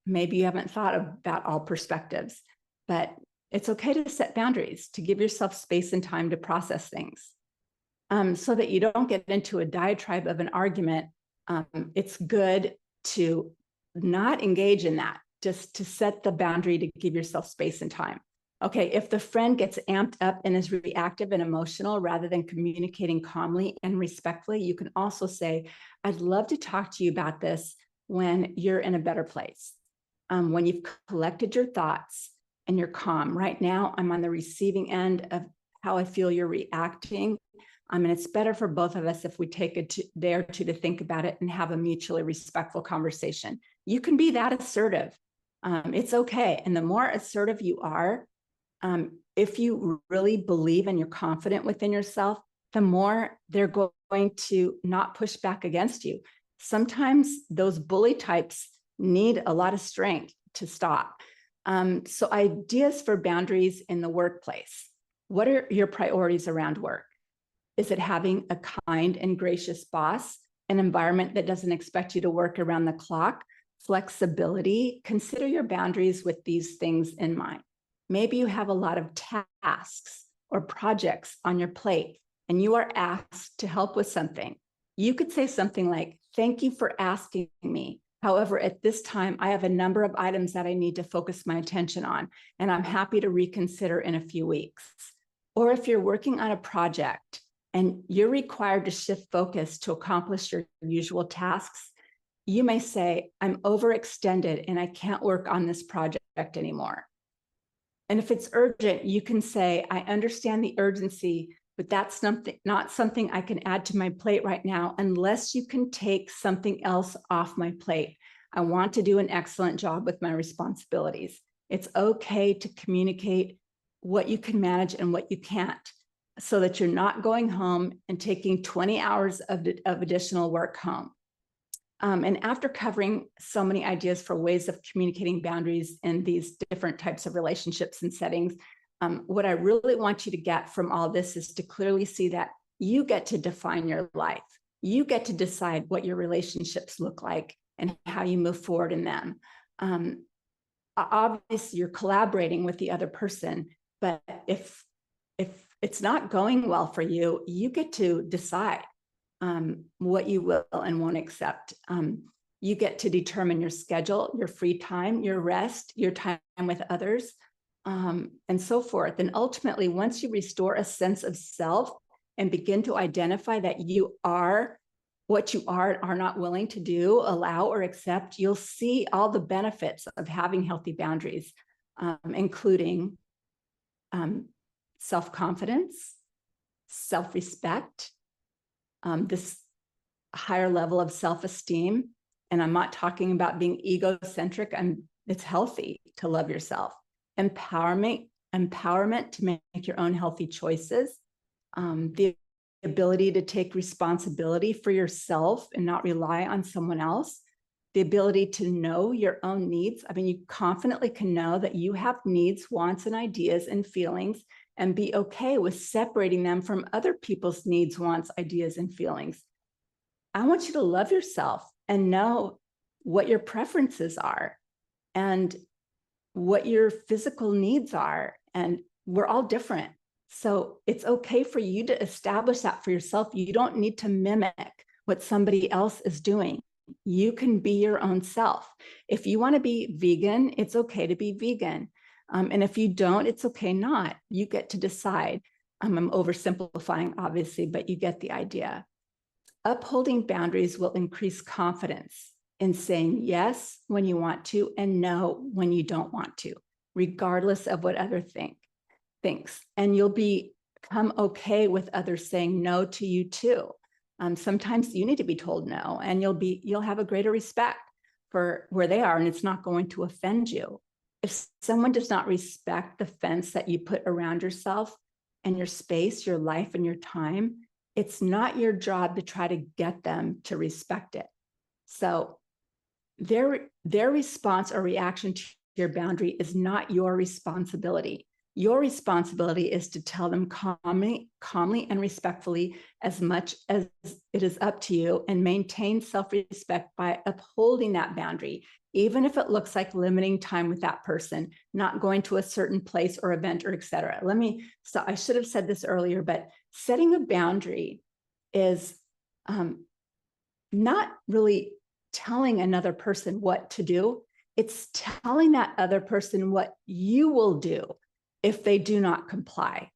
Maybe you haven't thought about all perspectives, but it's okay to set boundaries, to give yourself space and time to process things, so that you don't get into a diatribe of an argument. It's good to not engage in that, just to set the boundary to give yourself space and time. Okay, if the friend gets amped up and is reactive and emotional rather than communicating calmly and respectfully, you can also say, I'd love to talk to you about this when you're in a better place, when you've collected your thoughts and you're calm. Right now, I'm on the receiving end of how I feel you're reacting. And it's better for both of us if we take a day or two to think about it and have a mutually respectful conversation. You can be that assertive. It's okay. And the more assertive you are, if you really believe and you're confident within yourself, the more they're going to not push back against you. Sometimes those bully types need a lot of strength to stop. So ideas for boundaries in the workplace. What are your priorities around work? Is it having a kind and gracious boss, an environment that doesn't expect you to work around the clock, flexibility? Consider your boundaries with these things in mind. Maybe you have a lot of tasks or projects on your plate and you are asked to help with something. You could say something like, thank you for asking me. However, at this time, I have a number of items that I need to focus my attention on, and I'm happy to reconsider in a few weeks. Or if you're working on a project and you're required to shift focus to accomplish your usual tasks, you may say, I'm overextended and I can't work on this project anymore. And if it's urgent, you can say, I understand the urgency, but that's not something I can add to my plate right now unless you can take something else off my plate. I want to do an excellent job with my responsibilities. It's okay to communicate what you can manage and what you can't, so that you're not going home and taking 20 hours of additional work home. And after covering so many ideas for ways of communicating boundaries in these different types of relationships and settings, what I really want you to get from all this is to clearly see that you get to define your life. You get to decide what your relationships look like and how you move forward in them. Obviously, you're collaborating with the other person, but if it's not going well for you, you get to decide what you will and won't accept. You get to determine your schedule, your free time, your rest, your time with others, and so forth. And ultimately, once you restore a sense of self and begin to identify that you are what you are not willing to do, allow, or accept, you'll see all the benefits of having healthy boundaries, including self-confidence, self-respect, this higher level of self-esteem. And I'm not talking about being egocentric. It's healthy to love yourself. Empowerment to make your own healthy choices. The ability to take responsibility for yourself and not rely on someone else. The ability to know your own needs. I mean, you confidently can know that you have needs, wants, and ideas and feelings, and be okay with separating them from other people's needs, wants, ideas, and feelings. I want you to love yourself and know what your preferences are and what your physical needs are. And we're all different. So it's okay for you to establish that for yourself. You don't need to mimic what somebody else is doing. You can be your own self. If you want to be vegan, it's okay to be vegan. And if you don't, it's okay not. You get to decide. I'm oversimplifying, obviously, but you get the idea. Upholding boundaries will increase confidence in saying yes when you want to and no when you don't want to, regardless of what others thinks. And you'll become okay with others saying no to you too. Sometimes you need to be told no, and you'll have a greater respect for where they are, and it's not going to offend you. If someone does not respect the fence that you put around yourself and your space, your life, and your time, it's not your job to try to get them to respect it. So their response or reaction to your boundary is not your responsibility. Your responsibility is to tell them calmly and respectfully, as much as it is up to you, and maintain self-respect by upholding that boundary, even if it looks like limiting time with that person, not going to a certain place or event, or et cetera. I should have said this earlier, but setting a boundary is not really telling another person what to do. It's telling that other person what you will do if they do not comply.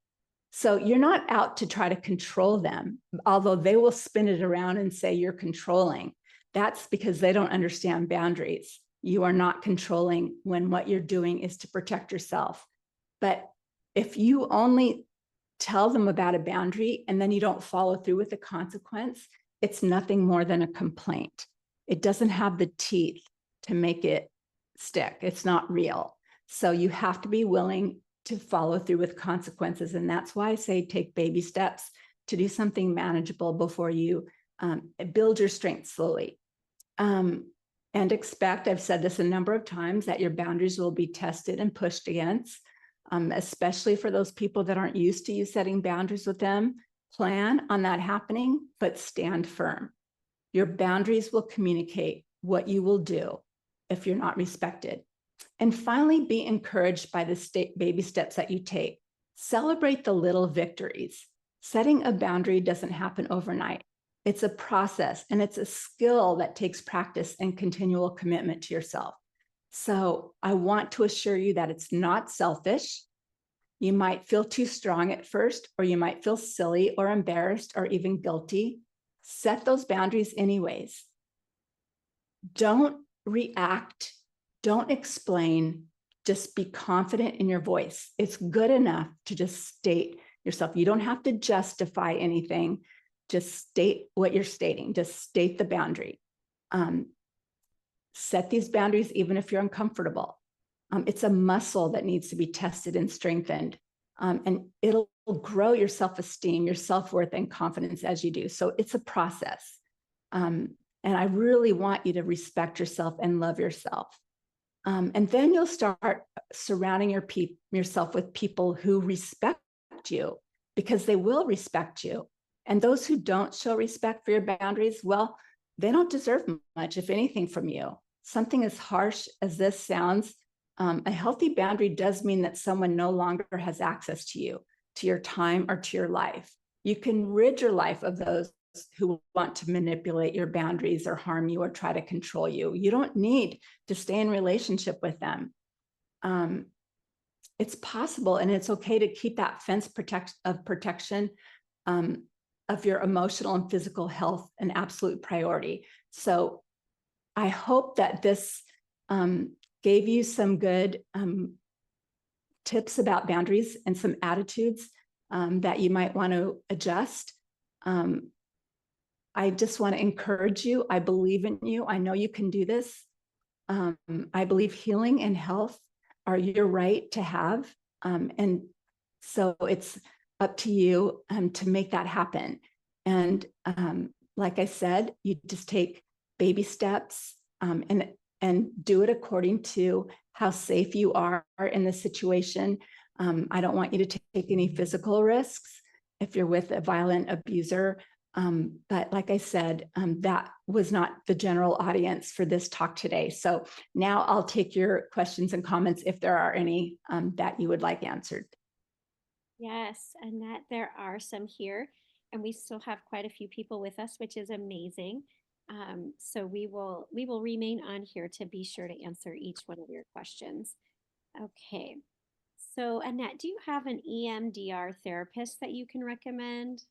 So you're not out to try to control them, although they will spin it around and say you're controlling. That's because they don't understand boundaries. You are not controlling when what you're doing is to protect yourself. But if you only tell them about a boundary and then you don't follow through with the consequence, it's nothing more than a complaint. It doesn't have the teeth to make it stick. It's not real. So you have to be willing to follow through with consequences. And that's why I say take baby steps to do something manageable before you build your strength slowly. And expect, I've said this a number of times, that your boundaries will be tested and pushed against, especially for those people that aren't used to you setting boundaries with them. Plan on that happening, but stand firm. Your boundaries will communicate what you will do if you're not respected. And finally, be encouraged by the baby steps that you take. Celebrate the little victories. Setting a boundary doesn't happen overnight. It's a process, and it's a skill that takes practice and continual commitment to yourself. So I want to assure you that it's not selfish. You might feel too strong at first, or you might feel silly or embarrassed or even guilty. Set those boundaries anyways. Don't react. Don't explain. Just be confident in your voice. It's good enough to just state yourself. You don't have to justify anything. Just state what you're stating. Just state the boundary. Set these boundaries even if you're uncomfortable. It's a muscle that needs to be tested and strengthened. And it'll grow your self-esteem, your self-worth, and confidence as you do. So it's a process. And I really want you to respect yourself and love yourself. And then you'll start surrounding yourself with people who respect you, because they will respect you. And those who don't show respect for your boundaries, well, they don't deserve much, if anything, from you. Something as harsh as this sounds, a healthy boundary does mean that someone no longer has access to you, to your time, or to your life. You can rid your life of those who want to manipulate your boundaries or harm you or try to control you. You don't need to stay in relationship with them. It's possible, and it's okay to keep that fence of protection of your emotional and physical health an absolute priority. So I hope that this gave you some good tips about boundaries and some attitudes that you might want to adjust. I just want to encourage you. I believe in you. I know you can do this. I believe healing and health are your right to have. And so it's up to you to make that happen. And like I said, you just take baby steps and do it according to how safe you are in the situation. I don't want you to take any physical risks if you're with a violent abuser. But like I said, that was not the general audience for this talk today. So now I'll take your questions and comments if there are any that you would like answered. Yes, Annette, there are some here, and we still have quite a few people with us, which is amazing. So we will remain on here to be sure to answer each one of your questions. Okay. So Annette, do you have an EMDR therapist that you can recommend,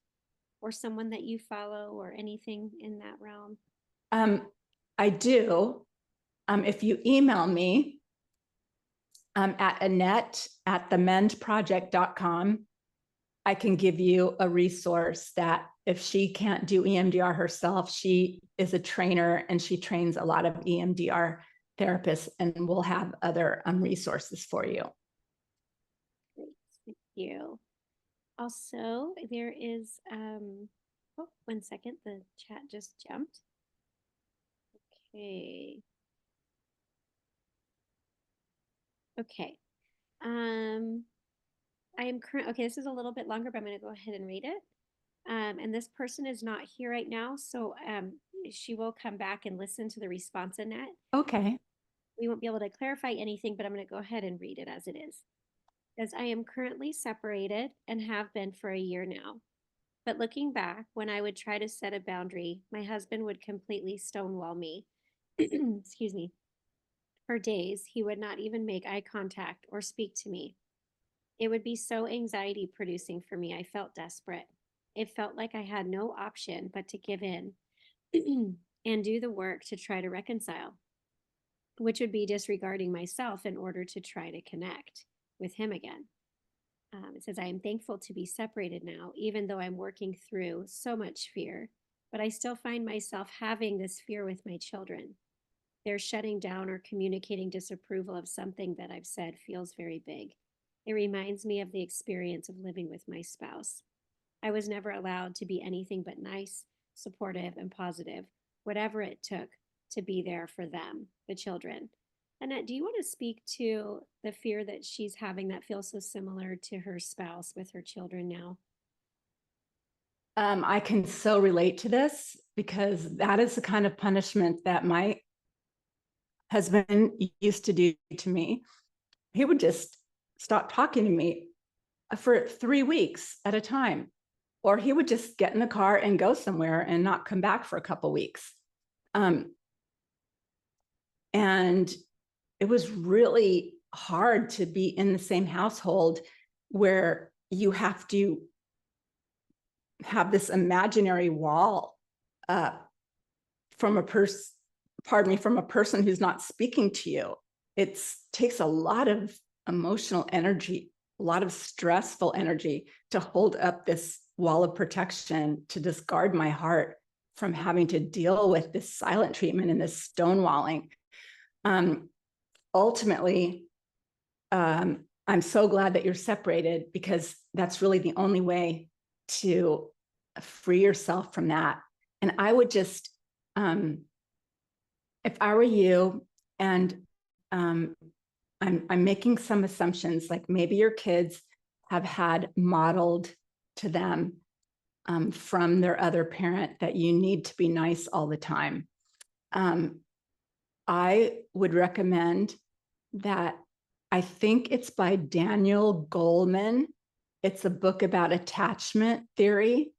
or someone that you follow, or anything in that realm? I do. If you email me at annette@themendproject.com, I can give you a resource that if she can't do EMDR herself, she is a trainer and she trains a lot of EMDR therapists, and we'll have other resources for you. Great, thank you. Also, there is, oh, 1 second, the chat just jumped. Okay. Okay. I am current. Okay, this is a little bit longer, but I'm going to go ahead and read it. And this person is not here right now, so she will come back and listen to the response in that. Okay. We won't be able to clarify anything, but I'm going to go ahead and read it as it is. As I am currently separated and have been for a year now. But looking back, when I would try to set a boundary, my husband would completely stonewall me. Excuse me. For days, he would not even make eye contact or speak to me. It would be so anxiety producing for me. I felt desperate. It felt like I had no option but to give in and do the work to try to reconcile, which would be disregarding myself in order to try to connect with him again. It says, I am thankful to be separated now, even though I'm working through so much fear, but I still find myself having this fear with my children. They're shutting down or communicating disapproval of something that I've said feels very big. It reminds me of the experience of living with my spouse. I was never allowed to be anything but nice, supportive, and positive, whatever it took to be there for them, the children. Annette, do you want to speak to the fear that she's having that feels so similar to her spouse with her children now? I can so relate to this because that is the kind of punishment that my husband used to do to me. He would just stop talking to me for 3 weeks at a time, or he would just get in the car and go somewhere and not come back for a couple of weeks. And it was really hard to be in the same household where you have to have this imaginary wall from a person who's not speaking to you. It takes a lot of emotional energy, a lot of stressful energy to hold up this wall of protection, to just guard my heart from having to deal with this silent treatment and this stonewalling. Ultimately, I'm so glad that you're separated, because that's really the only way to free yourself from that. And I would just, if I were you, and I'm making some assumptions, like maybe your kids have had modeled to them from their other parent that you need to be nice all the time. I would recommend that, I think it's by Daniel Goleman. It's a book about attachment theory.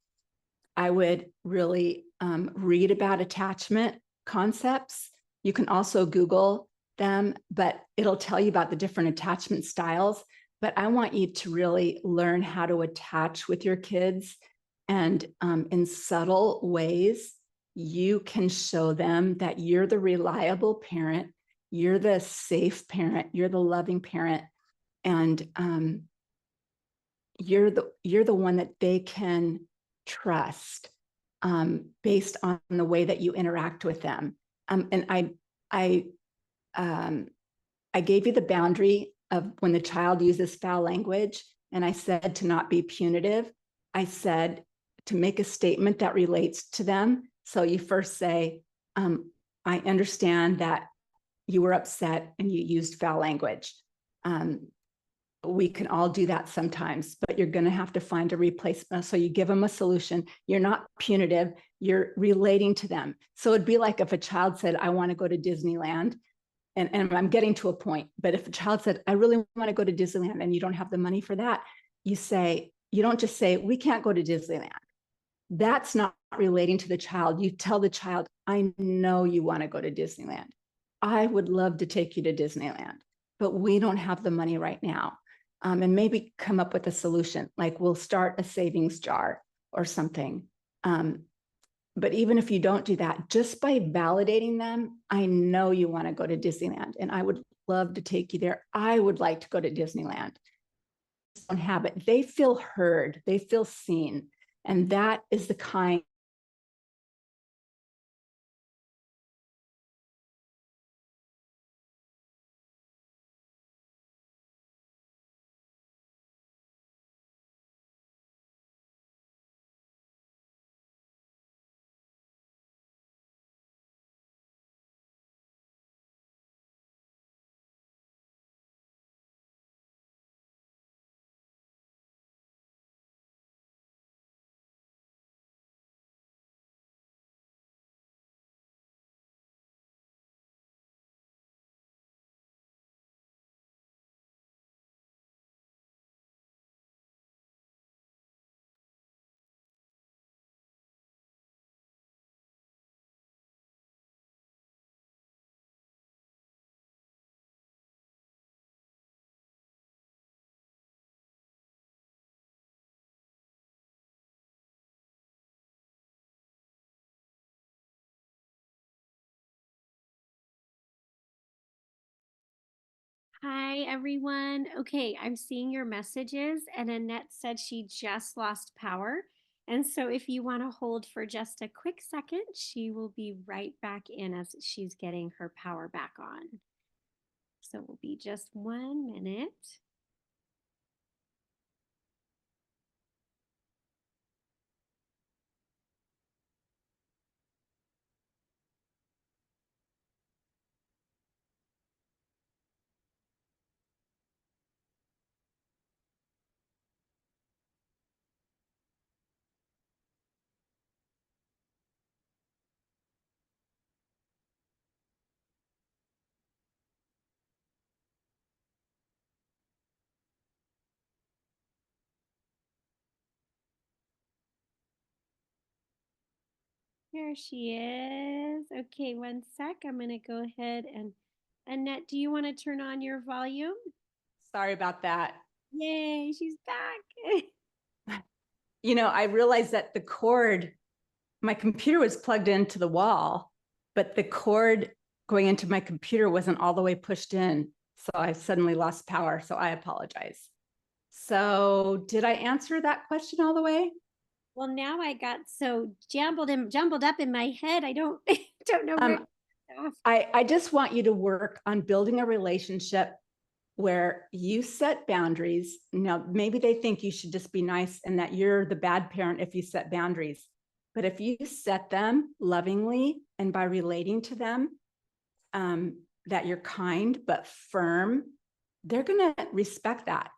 I would really read about attachment concepts. You can also Google them, but it'll tell you about the different attachment styles. But I want you to really learn how to attach with your kids And in subtle ways, you can show them that you're the reliable parent, you're the safe parent, you're the loving parent, and you're the one that they can trust based on the way that you interact with them. And I gave you the boundary of when the child uses foul language, and I said to not be punitive. I said to make a statement that relates to them. So you first say, I understand that you were upset and you used foul language. We can all do that sometimes, but you're going to have to find a replacement. So you give them a solution. You're not punitive, you're relating to them. So it'd be like if a child said, I want to go to Disneyland. And I'm getting to a point, but if a child said, I really want to go to Disneyland and you don't have the money for that, you don't just say, we can't go to Disneyland. That's not relating to the child. You tell the child, I know you want to go to Disneyland. I would love to take you to Disneyland, but we don't have the money right now. And maybe come up with a solution, like we'll start a savings jar or something. But even if you don't do that, just by validating them, I know you want to go to Disneyland and I would love to take you there. I would like to go to Disneyland. Don't have it. They feel heard, they feel seen. And that is the kind. Hi, everyone. Okay, I'm seeing your messages, and Annette said she just lost power. And so, if you want to hold for just a quick second, she will be right back in as she's getting her power back on. So, it will be just 1 minute. There she is. Okay, 1 sec. I'm going to go ahead and Annette, do you want to turn on your volume? Sorry about that. Yay, she's back. I realized that the cord, my computer was plugged into the wall, but the cord going into my computer wasn't all the way pushed in. So I suddenly lost power. So I apologize. So did I answer that question all the way? Well, now I got so jumbled up in my head. I don't don't know where. I just want you to work on building a relationship where you set boundaries. Now, maybe they think you should just be nice and that you're the bad parent if you set boundaries. But if you set them lovingly and by relating to them, that you're kind but firm, they're going to respect that.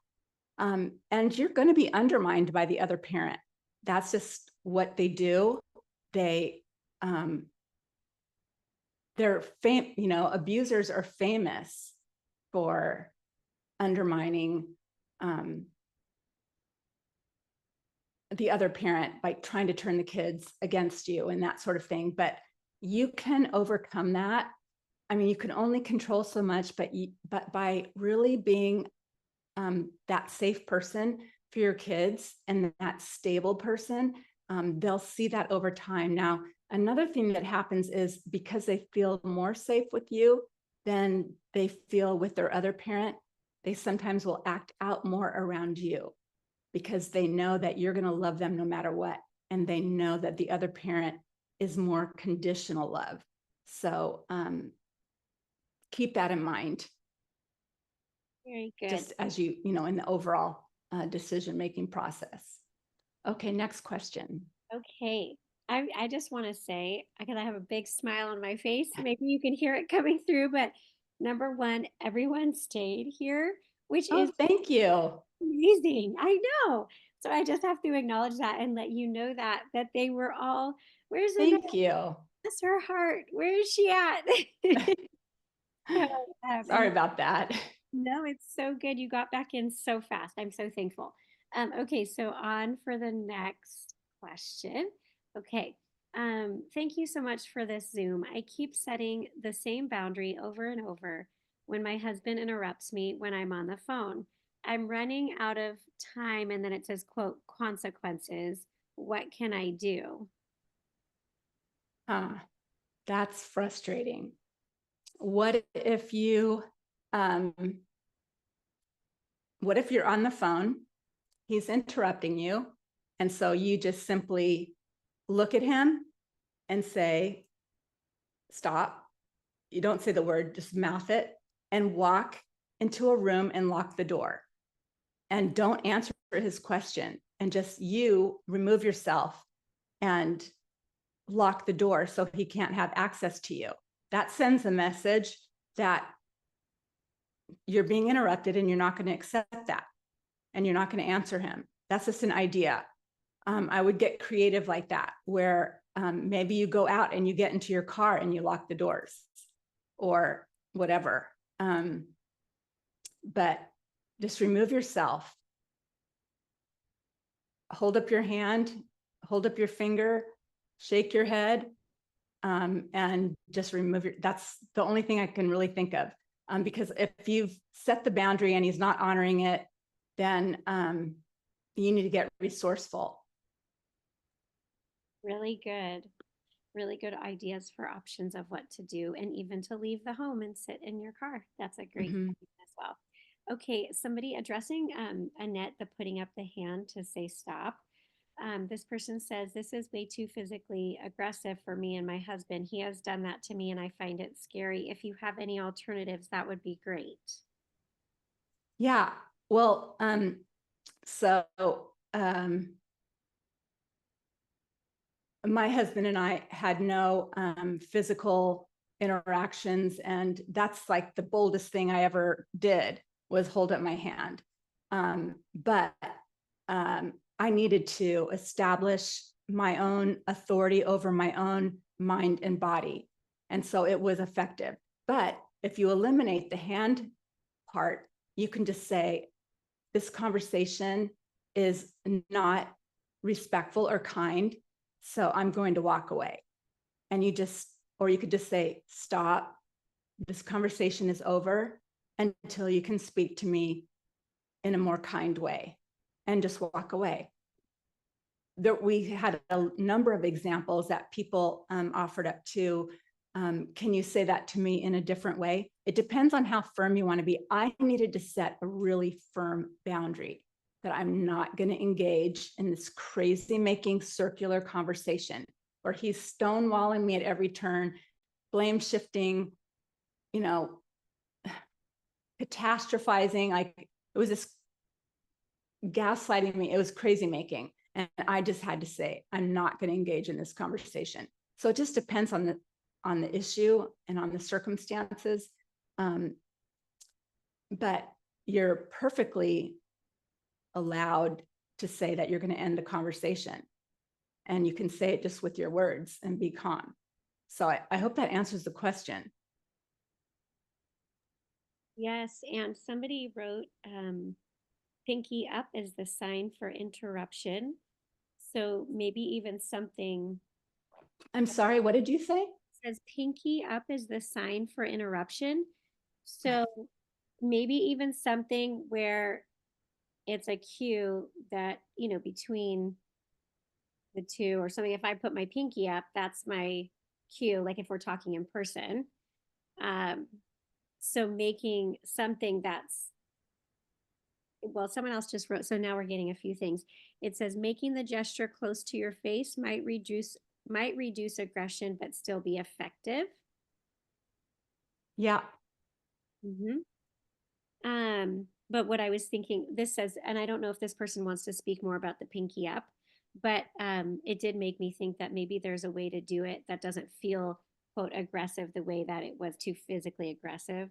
And you're going to be undermined by the other parent. That's just what they do. Abusers are famous for undermining the other parent by trying to turn the kids against you and that sort of thing. But you can overcome that. I mean, you can only control so much, but by really being that safe person for your kids and that stable person, they'll see that over time. Now, another thing that happens is because they feel more safe with you than they feel with their other parent, they sometimes will act out more around you because they know that you're going to love them no matter what. And they know that the other parent is more conditional love. So keep that in mind. Very good. Just as you know, in the overall decision-making process. Okay, next question. Okay. I just want to say, because I have a big smile on my face, maybe you can hear it coming through, but number one, everyone stayed here, which is Oh, thank you. amazing. I know. So I just have to acknowledge that and let you know that they were all, where's Annette? Thank you. Bless her heart. Where is she at? So, Sorry and about that. no, it's so good. You got back in so fast. I'm so thankful. Okay, so on for the next question. Okay. Thank you so much for this Zoom. I keep setting the same boundary over and over when my husband interrupts me when I'm on the phone. I'm running out of time, and then it says, quote, consequences. What can I do? That's frustrating. What if you, what if you're on the phone, he's interrupting you, and so you just simply look at him and say, stop. You don't say the word, just mouth it and walk into a room and lock the door. And don't answer his question, and just you remove yourself and lock the door so he can't have access to you. That sends a message that you're being interrupted and you're not going to accept that. And you're not going to answer him. That's just an idea. I would get creative like that, where maybe you go out and you get into your car and you lock the doors or whatever. But just remove yourself. Hold up your hand, hold up your finger, shake your head, and just remove that's the only thing I can really think of. Because if you've set the boundary and he's not honoring it, then you need to get resourceful. Really good. Really good ideas for options of what to do and even to leave the home and sit in your car. That's a great Mhm. idea as well. Okay, somebody addressing Annette, the putting up the hand to say stop. This person says, this is way too physically aggressive for me and my husband. He has done that to me and I find it scary. If you have any alternatives, that would be great. Yeah. Well, so my husband and I had no physical interactions, and that's like the boldest thing I ever did was hold up my hand. But I needed to establish my own authority over my own mind and body. And so it was effective. But if you eliminate the hand part, you can just say, this conversation is not respectful or kind, so I'm going to walk away. And you just, or you could just say, stop, this conversation is over until you can speak to me in a more kind way, and just walk away. We had a number of examples that people offered up to. Can you say that to me in a different way? It depends on how firm you want to be. I needed to set a really firm boundary that I'm not going to engage in this crazy making circular conversation where he's stonewalling me at every turn, blame shifting, catastrophizing. Like, it was this gaslighting me. It was crazy making. And I just had to say, I'm not going to engage in this conversation. So it just depends on the issue and on the circumstances. But you're perfectly allowed to say that you're going to end the conversation. And you can say it just with your words and be calm. So I hope that answers the question. Yes, and somebody wrote pinky up is the sign for interruption. So maybe even something. I'm sorry, what did you say? Says pinky up is the sign for interruption. So maybe even something where it's a cue that, between the two or something. If I put my pinky up, that's my cue, like if we're talking in person. Um, so making something that's, well, someone else just wrote, so now we're getting a few things. It says making the gesture close to your face might reduce aggression, but still be effective. Yeah. Mm-hmm. But what I was thinking, this says, and I don't know if this person wants to speak more about the pinky up, but it did make me think that maybe there's a way to do it that doesn't feel, quote, aggressive the way that it was too physically aggressive.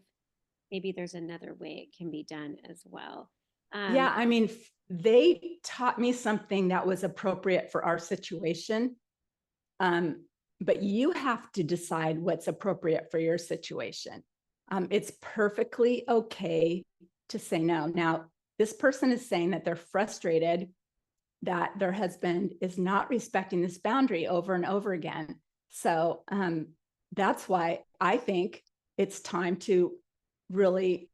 Maybe there's another way it can be done as well. Yeah. I mean, they taught me something that was appropriate for our situation. But you have to decide what's appropriate for your situation. It's perfectly okay to say no. Now, this person is saying that they're frustrated that their husband is not respecting this boundary over and over again. So that's why I think it's time to really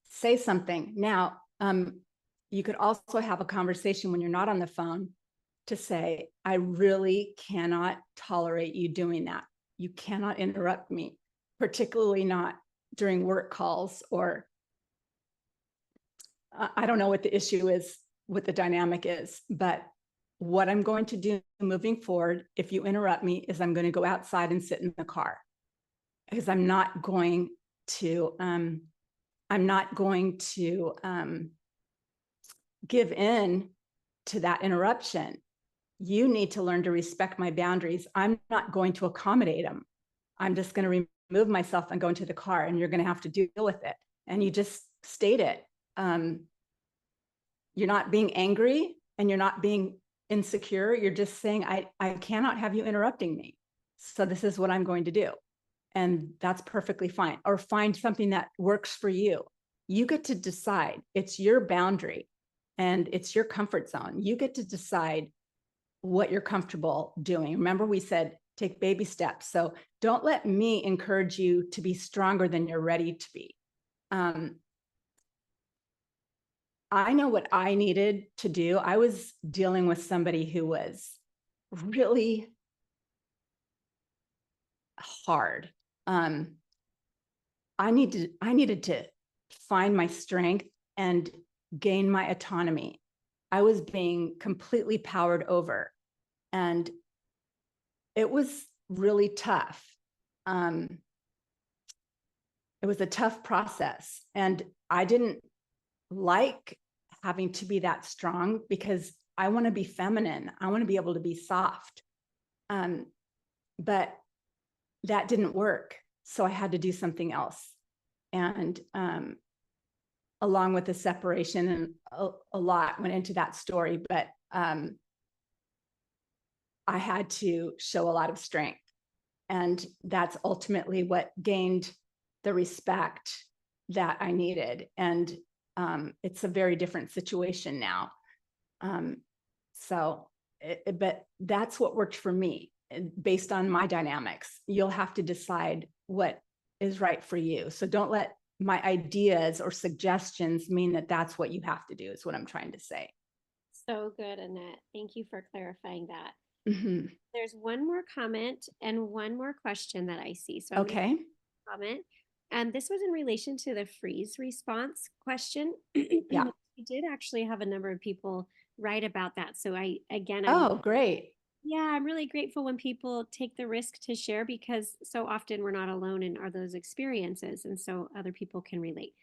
say something. Now, you could also have a conversation when you're not on the phone to say, I really cannot tolerate you doing that. You cannot interrupt me, particularly not during work calls, or I don't know what the issue is, what the dynamic is, but what I'm going to do moving forward, if you interrupt me, is I'm going to go outside and sit in the car, because I'm not going to give in to that interruption. You need to learn to respect my boundaries. I'm not going to accommodate them. I'm just going to remove myself and go into the car, and you're going to have to deal with it. And you just state it. You're not being angry and you're not being insecure. You're just saying, I cannot have you interrupting me. So this is what I'm going to do. And that's perfectly fine. Or find something that works for you. You get to decide. It's your boundary and it's your comfort zone. You get to decide what you're comfortable doing. Remember, we said take baby steps. So don't let me encourage you to be stronger than you're ready to be. I know what I needed to do. I was dealing with somebody who was really hard. I needed to find my strength and gain my autonomy. I was being completely powered over, and it was really tough. It was a tough process, and I didn't like having to be that strong because I want to be feminine. I want to be able to be soft. But that didn't work. So I had to do something else. And along with the separation, and a lot went into that story, but I had to show a lot of strength. And that's ultimately what gained the respect that I needed. And it's a very different situation now. But that's what worked for me based on my dynamics. You'll have to decide what is right for you. So don't let my ideas or suggestions mean that that's what you have to do, is what I'm trying to say. So good, Annette. Thank you for clarifying that. Mm-hmm. There's one more comment and one more question that I see. So I'm going Okay. to comment. And this was in relation to the freeze response question. Yeah. We did actually have a number of people write about that. So Oh, great. yeah, I'm really grateful when people take the risk to share, because so often we're not alone in are those experiences. And so other people can relate.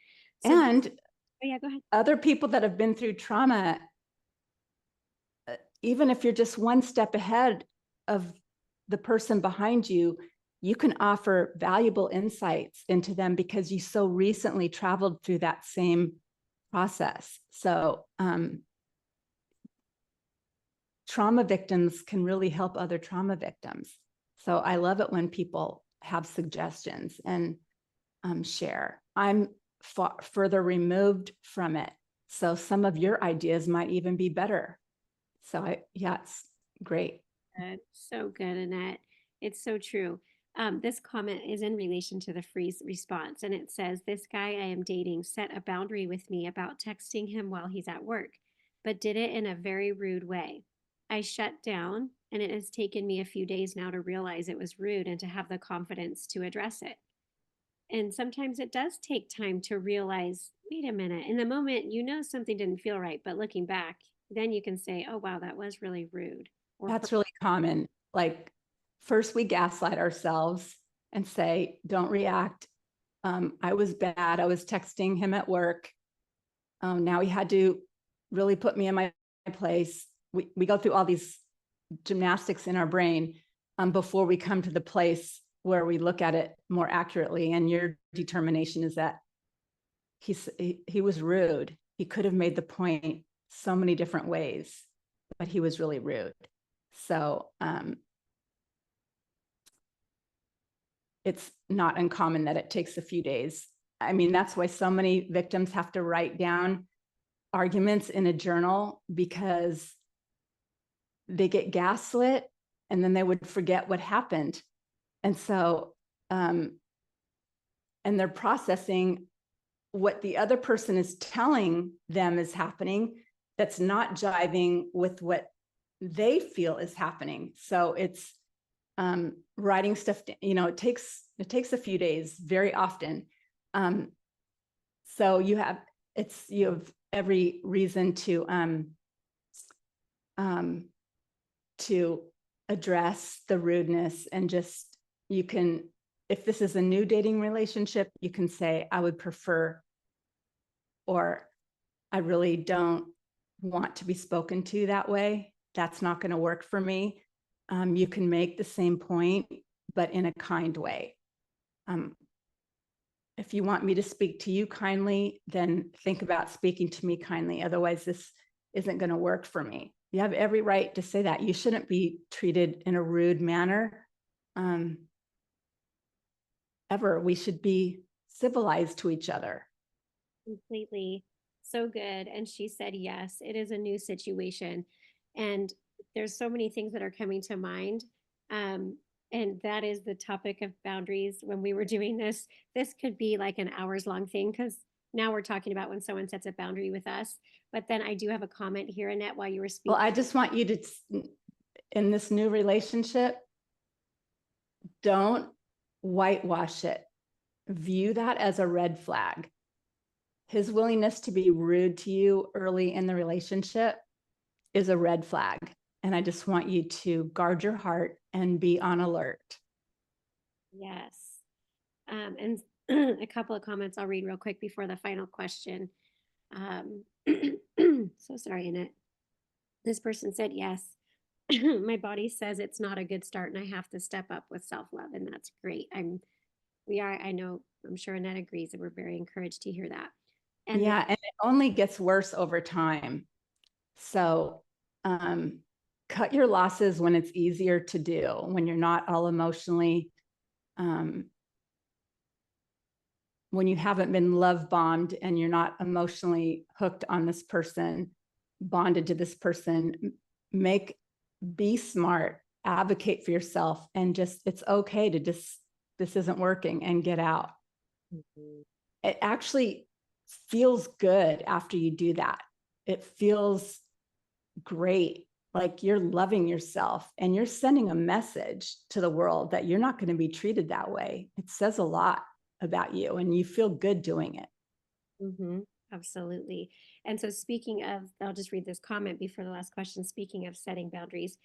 So And oh yeah, go ahead. other people that have been through trauma, even if you're just one step ahead of the person behind you, you can offer valuable insights into them because you so recently traveled through that same process. So trauma victims can really help other trauma victims. So I love it when people have suggestions and share. I'm further removed from it. So some of your ideas might even be better. So yeah, it's great. Good. So good, Annette. It's so true. This comment is in relation to the freeze response, and it says, this guy I am dating set a boundary with me about texting him while he's at work, but did it in a very rude way. I shut down, and it has taken me a few days now to realize it was rude and to have the confidence to address it. And sometimes it does take time to realize, wait a minute, in the moment, you know something didn't feel right, but looking back, then you can say, oh, wow, that was really rude. Or That's really common. Like, first we gaslight ourselves and say, don't react. I was bad. I was texting him at work. Now he had to really put me in my place. We go through all these gymnastics in our brain before we come to the place where we look at it more accurately. And your determination is that he was rude. He could have made the point so many different ways, but he was really rude. So it's not uncommon that it takes a few days. I mean, that's why so many victims have to write down arguments in a journal, because they get gaslit and then they would forget what happened. And so, and they're processing what the other person is telling them is happening that's not jiving with what they feel is happening. So it's writing stuff, it takes a few days very often. So you have every reason to address the rudeness, and just, you can, if this is a new dating relationship, you can say, I would prefer, or I really don't want to be spoken to that way. That's not going to work for me. You can make the same point, but in a kind way. If you want me to speak to you kindly, then think about speaking to me kindly. Otherwise, this isn't going to work for me. You have every right to say that. You shouldn't be treated in a rude manner. Ever. We should be civilized to each other. completely. So good. And she said, yes, it is a new situation. And there's so many things that are coming to mind. And that is the topic of boundaries. When we were doing this could be like an hours long thing, because now we're talking about when someone sets a boundary with us. But then I do have a comment here, Annette, while you were speaking. Well, I just want you to, in this new relationship, don't whitewash it. View that as a red flag. His willingness to be rude to you early in the relationship is a red flag. And I just want you to guard your heart and be on alert. Yes. And a couple of comments I'll read real quick before the final question. So sorry, Annette. This person said, yes, my body says it's not a good start and I have to step up with self-love. And that's great. I'm sure Annette agrees, and we're very encouraged to hear that. And yeah, and it only gets worse over time. So cut your losses when it's easier to do, when you're not all emotionally, when you haven't been love bombed and you're not emotionally hooked on this person, bonded to this person. Be smart, advocate for yourself, and just, it's okay to just, this isn't working, and get out. Mm-hmm. It actually feels good after you do that. It feels great. Like you're loving yourself and you're sending a message to the world that you're not going to be treated that way. It says a lot about you and you feel good doing it. Mm-hmm. Absolutely. And so speaking of, I'll just read this comment before the last question. Speaking of setting boundaries,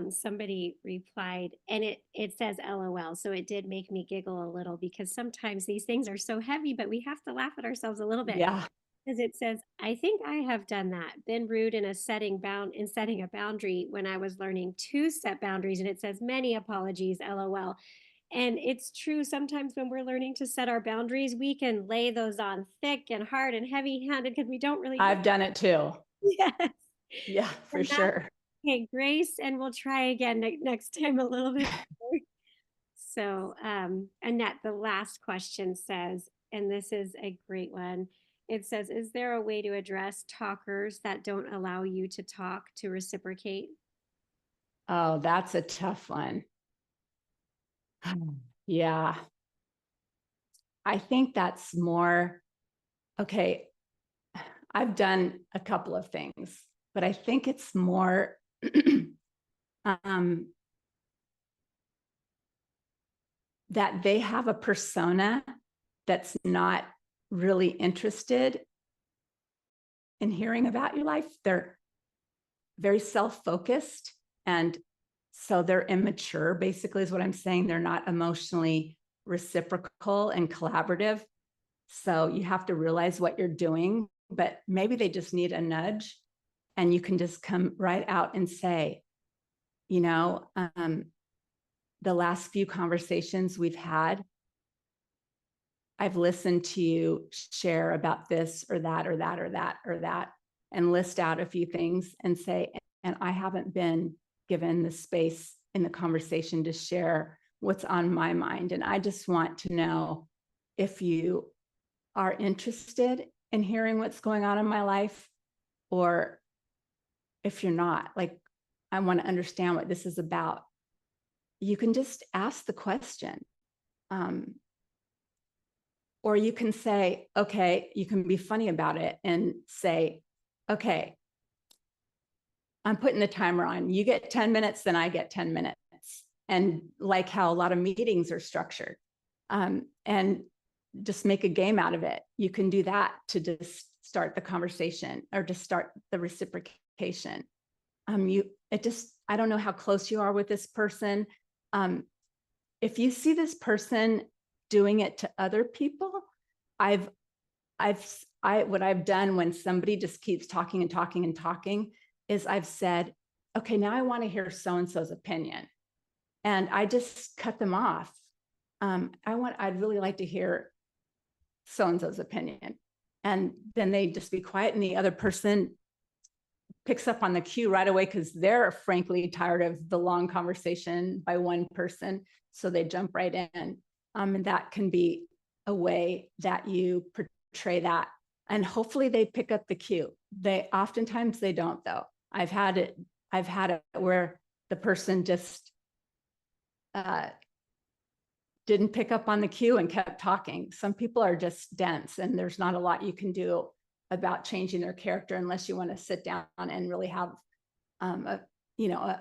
somebody replied, and it says LOL. So it did make me giggle a little, because sometimes these things are so heavy, but we have to laugh at ourselves a little bit. Yeah. Because it says, I think I have done that, been rude in setting a boundary when I was learning to set boundaries. And it says, many apologies, LOL. And it's true. Sometimes when we're learning to set our boundaries, we can lay those on thick and hard and heavy handed, because we don't really. I've done it too. Yes. Yeah, for sure. Okay, Grace, and we'll try again next time a little bit more. So, Annette, the last question says, and this is a great one. It says, is there a way to address talkers that don't allow you to talk, to reciprocate? Oh, that's a tough one. Yeah. I think that's more, okay, I've done a couple of things, but I think it's more that they have a persona that's not really interested in hearing about your life. They're very self-focused, and so they're immature, basically, is what I'm saying. They're not emotionally reciprocal and collaborative. So you have to realize what you're doing, but maybe they just need a nudge, and you can just come right out and say, you know, the last few conversations we've had, I've listened to you share about this or that or that or that or that, and list out a few things and say, and I haven't been given the space in the conversation to share what's on my mind. And I just want to know if you are interested in hearing what's going on in my life, or if you're not. Like, I want to understand what this is about. You can just ask the question. Or you can say, okay, you can be funny about it and say, okay, I'm putting the timer on. You get 10 minutes, then I get 10 minutes. And like how a lot of meetings are structured. And just make a game out of it. You can do that to just start the conversation or to start the reciprocation. I don't know how close you are with this person. If you see this person doing it to other people, what I've done when somebody just keeps talking and talking and talking is I've said, okay, now I want to hear so-and-so's opinion. And I just cut them off. I'd really like to hear so-and-so's opinion. And then they just be quiet, and the other person picks up on the cue right away because they're frankly tired of the long conversation by one person. So they jump right in. And that can be a way that you portray that. And hopefully they pick up the cue. Oftentimes they don't, though. I've had it where the person just didn't pick up on the cue and kept talking. Some people are just dense, and there's not a lot you can do about changing their character unless you want to sit down and really have a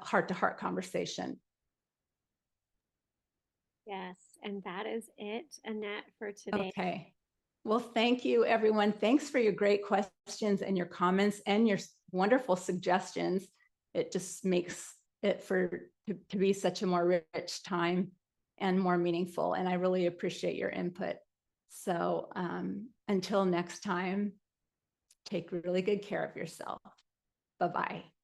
heart-to-heart conversation. Yes, and that is it, Annette, for today. Okay. Well, thank you, everyone. Thanks for your great questions and your comments and your wonderful suggestions. It just makes it to be such a more rich time and more meaningful. And I really appreciate your input. So until next time, take really good care of yourself. Bye-bye.